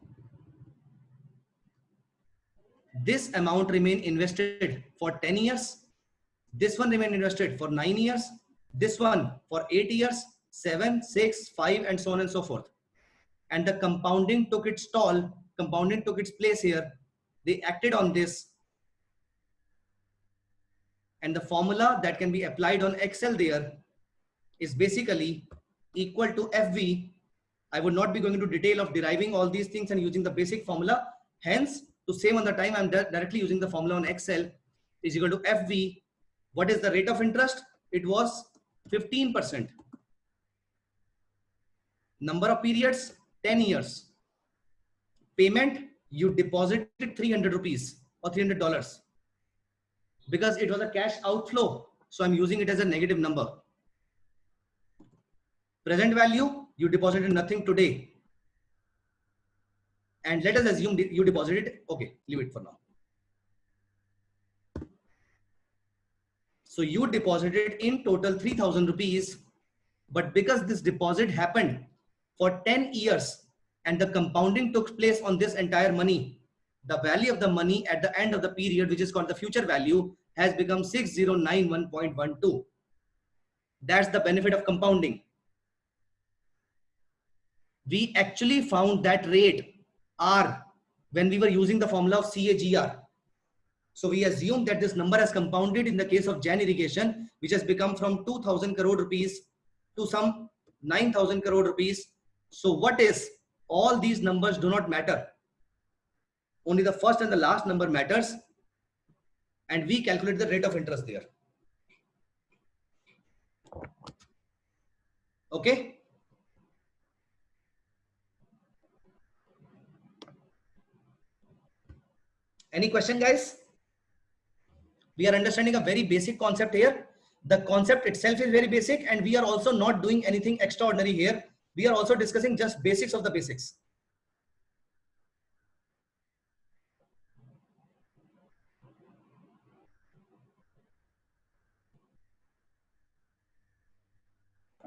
B: This amount remain invested for 10 years. This one remain invested for 9 years. this one for 8 years, 7, 6, 5, and so on and so forth. And the compounding took its toll, compounding took its place here. They acted on this. And the formula that can be applied on Excel there is basically equal to FV. I would not be going into detail of deriving all these things and using the basic formula. Hence, to save on the time, I'm directly using the formula on Excel is equal to FV. What is the rate of interest? It was 15%. Number of periods, 10 years. Payment, you deposited 300 rupees or $300 because it was a cash outflow. So I'm using it as a negative number. Present value, you deposited nothing today. And let us assume you deposited, okay, leave it for now. So you deposited in total 3,000 rupees, but because this deposit happened for 10 years and the compounding took place on this entire money, the value of the money at the end of the period, which is called the future value, has become 6091.12. That's the benefit of compounding. We actually found that rate R when we were using the formula of CAGR. So we assume that this number has compounded in the case of Jain irrigation, which has become from 2,000 crore rupees to some 9,000 crore rupees. So what is, all these numbers do not matter. Only the first and the last number matters. And we calculate the rate of interest there. Okay. Any question, guys? We are understanding a very basic concept here. The concept itself is very basic, and we are also not doing anything extraordinary here. We are also discussing just basics of the basics.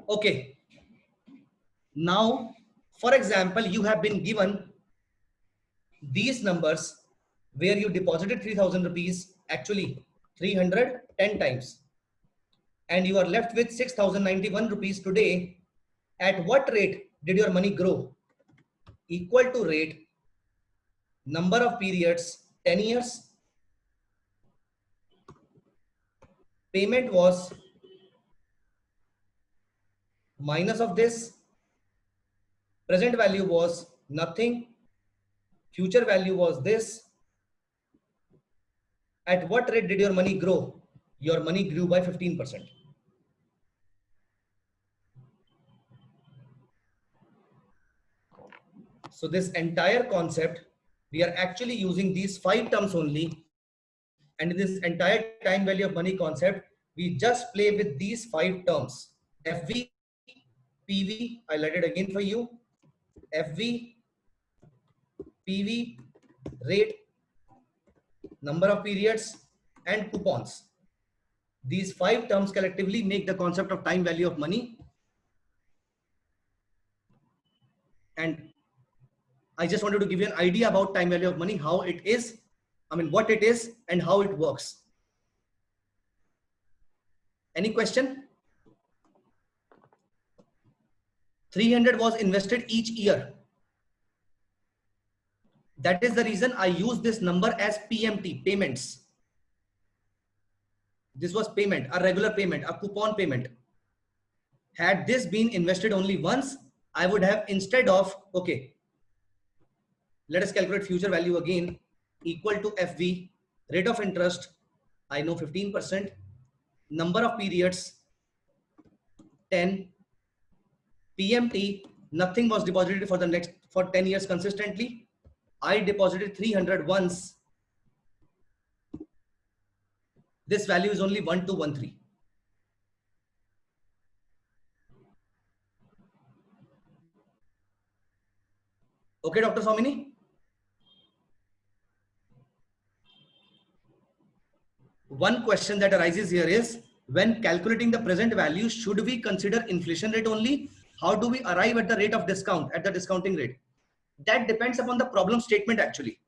B: Okay. Now, for example, you have been given these numbers where you deposited 3,000 rupees, actually 310 times, and you are left with 6,091 rupees today. At what rate did your money grow? Equal to rate, number of periods, 10 years. Payment was minus of this. Present value was nothing. Future value was this. At what rate did your money grow? Your money grew by 15%. So this entire concept, we are actually using these 5 terms only. And in this entire time value of money concept, we just play with these 5 terms. FV, PV, I'll write it again for you. FV, PV, rate, number of periods, and coupons. These 5 terms collectively make the concept of time value of money. And I just wanted to give you an idea about time value of money, how it is, what it is and how it works. Any question? 300 was invested each year. That is the reason I use this number as PMT, payments. This was payment, a regular payment, a coupon payment. Had this been invested only once, I would have, instead of, okay, let us calculate future value again, equal to FV, rate of interest, I know 15%, number of periods, 10, PMT, nothing was deposited for 10 years consistently. I deposited 300 once. This value is only 1213. Okay, Dr. Somini? One question that arises here is, when calculating the present value, should we consider inflation rate only? How do we arrive at the rate of discount, at the discounting rate? That depends upon the problem statement actually.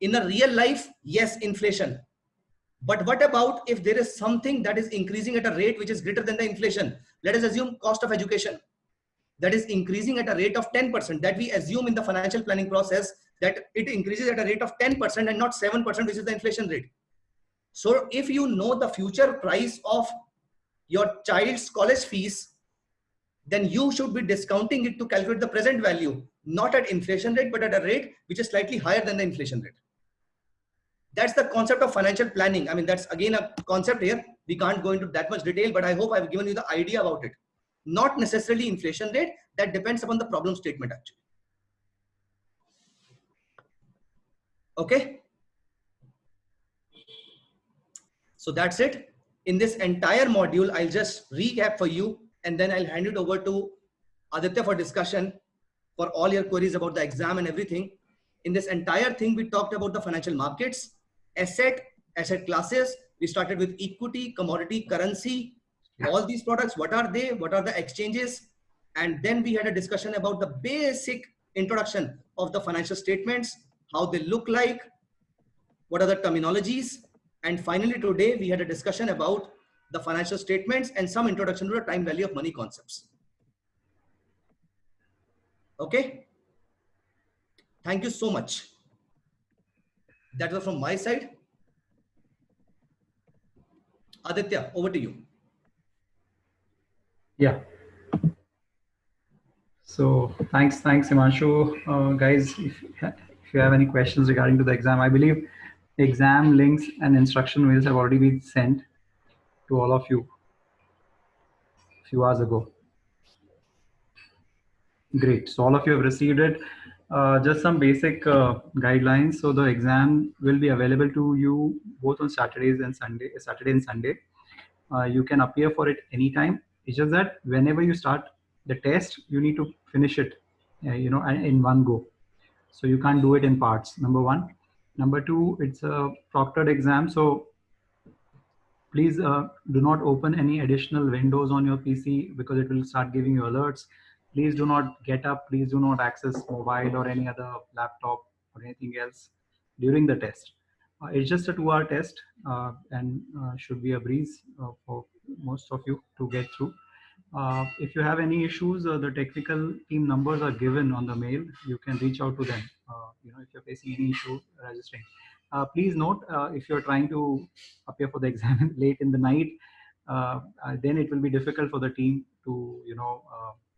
B: In a real life, yes, inflation. But what about if there is something that is increasing at a rate which is greater than the inflation? Let us assume cost of education that is increasing at a rate of 10%, that we assume in the financial planning process that it increases at a rate of 10% and not 7%, which is the inflation rate. So if you know the future price of your child's college fees, then you should be discounting it to calculate the present value, not at inflation rate, but at a rate which is slightly higher than the inflation rate. That's the concept of financial planning. I mean, that's again a concept here. We can't go into that much detail, but I hope I've given you the idea about it. Not necessarily inflation rate, that depends upon the problem statement actually. Okay. So that's it. In this entire module, I'll just recap for you and then I'll hand it over to Aditya for discussion for all your queries about the exam and everything. In this entire thing, we talked about the financial markets, asset classes. We started with equity, commodity, currency, all these products. What are they? What are the exchanges? And then we had a discussion about the basic introduction of the financial statements, how they look like, what are the terminologies. And finally, today we had a discussion about the financial statements and some introduction to the time value of money concepts. Okay. Thank you so much. That was from my side. Aditya, over to you.
C: Yeah. So thanks, Himanshu. Guys, if you have any questions regarding to the exam, I believe exam links and instruction mails have already been sent to all of you a few hours ago. Great. So all of you have received it. Just some basic guidelines. So the exam will be available to you both on Saturday and Sunday. You can appear for it anytime. It's just that whenever you start the test, you need to finish it, in one go. So you can't do it in parts. Number one. Number two, it's a proctored exam. So please do not open any additional windows on your PC because it will start giving you alerts. Please do not get up. Please do not access mobile or any other laptop or anything else during the test. It's just a 2-hour test and should be a breeze for most of you to get through. If you have any issues, the technical team numbers are given on the mail. You can reach out to them. If you're facing any issue registering. Please note, if you're trying to appear for the exam late in the night, then it will be difficult for the team to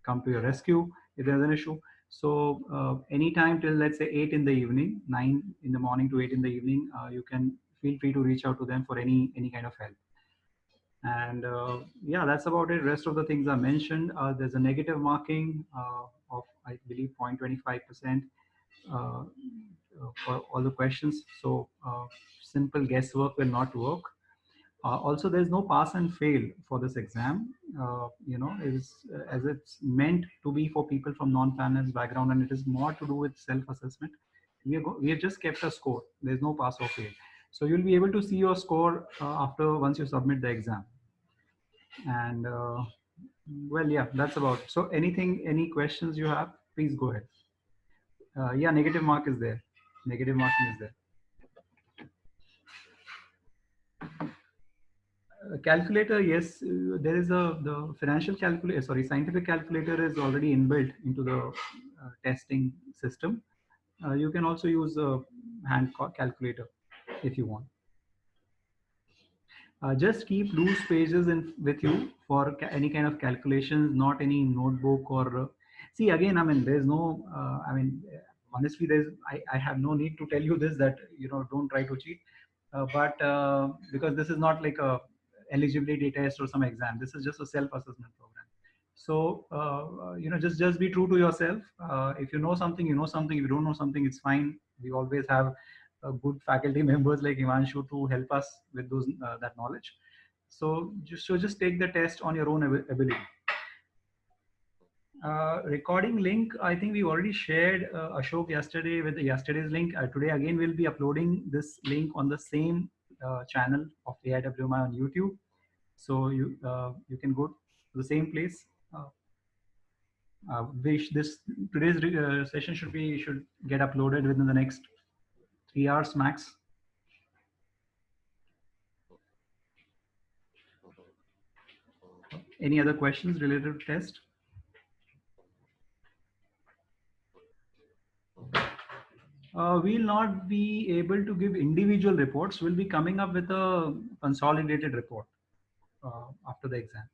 C: come to your rescue if there's an issue. So anytime till, let's say, 8 in the evening, 9 in the morning to 8 in the evening, you can feel free to reach out to them for any kind of help. And yeah, that's about it. Rest of the things are mentioned. There's a negative marking of, I believe, 0.25% for all the questions. So simple guesswork will not work. Also, there's no pass and fail for this exam. As it's meant to be for people from non-finance background, and it is more to do with self-assessment. We have just kept a score. There's no pass or fail. So you'll be able to see your score once you submit the exam. And well, yeah, that's about it. So any questions you have, please go ahead. Yeah, negative mark is there. Negative marking is there. Calculator, yes, there is the financial calculator, scientific calculator is already inbuilt into the testing system. You can also use a hand calculator if you want. Just keep loose pages with you for any kind of calculations, not any notebook or see, again, I mean, there's no honestly, I have no need to tell you this, that don't try to cheat, but because this is not like a eligibility test or some exam. This is just a self-assessment program. So just be true to yourself. If you know something, you know something. If you don't know something, it's fine. We always have good faculty members like Himanshu to help us with that knowledge. So just take the test on your own ability. Recording link, I think we already shared Ashok yesterday with yesterday's link. Today again we'll be uploading this link on the same channel of AIWMI on YouTube. So you can go to the same place. Today's session should get uploaded within the next 3 hours max. Any other questions related to test? We'll not be able to give individual reports. We'll be coming up with a consolidated report after the exam.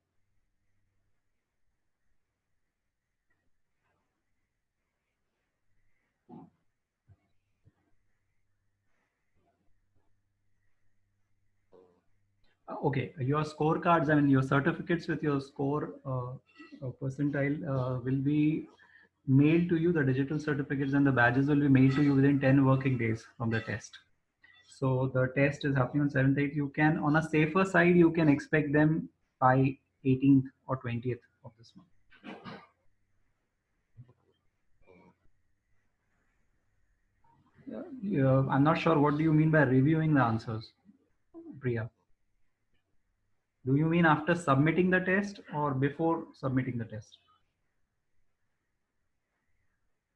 C: Okay, your scorecards, I mean, your certificates with your score percentile will be mailed to you. The digital certificates and the badges will be mailed to you within 10 working days from the test. So the test is happening on 7th, 8th. You can, on a safer side, you can expect them by 18th or 20th of this month. Yeah, I'm not sure. What do you mean by reviewing the answers, Priya? Do you mean after submitting the test or before submitting the test?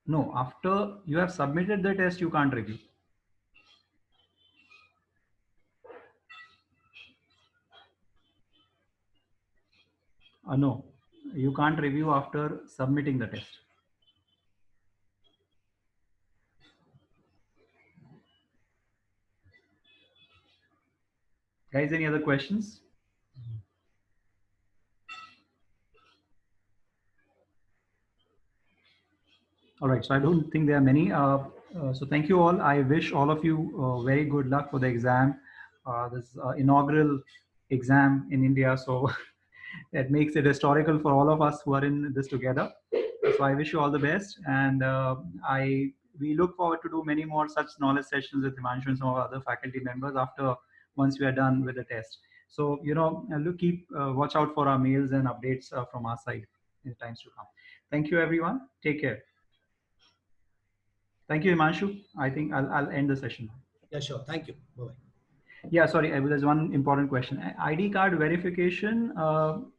C: No, after you have submitted the test, you can't review. No, you can't review after submitting the test. Guys, any other questions? All right, so I don't think there are many. So thank you all. I wish all of you very good luck for the exam. This inaugural exam in India. So that makes it historical for all of us who are in this together. So I wish you all the best, and we look forward to do many more such knowledge sessions with Himanshu and some of our other faculty members after once we are done with the test. So watch out for our mails and updates from our side in times to come. Thank you, everyone. Take care. Thank you, Himanshu. I think I'll end the session.
B: Yeah, sure. Thank you. Bye-bye.
C: Yeah, sorry, there's one important question. ID card verification.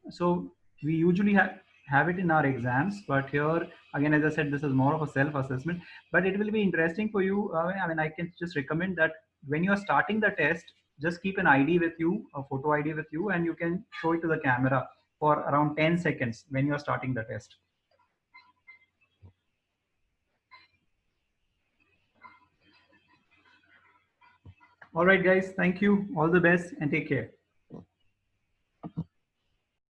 C: So we usually have it in our exams, but here again, as I said, this is more of a self-assessment. But it will be interesting for you. I mean, I can just recommend that when you are starting the test, just keep an ID with you, a photo ID with you, and you can show it to the camera for around 10 seconds when you are starting the test. All right, guys. Thank you. All the best and take care.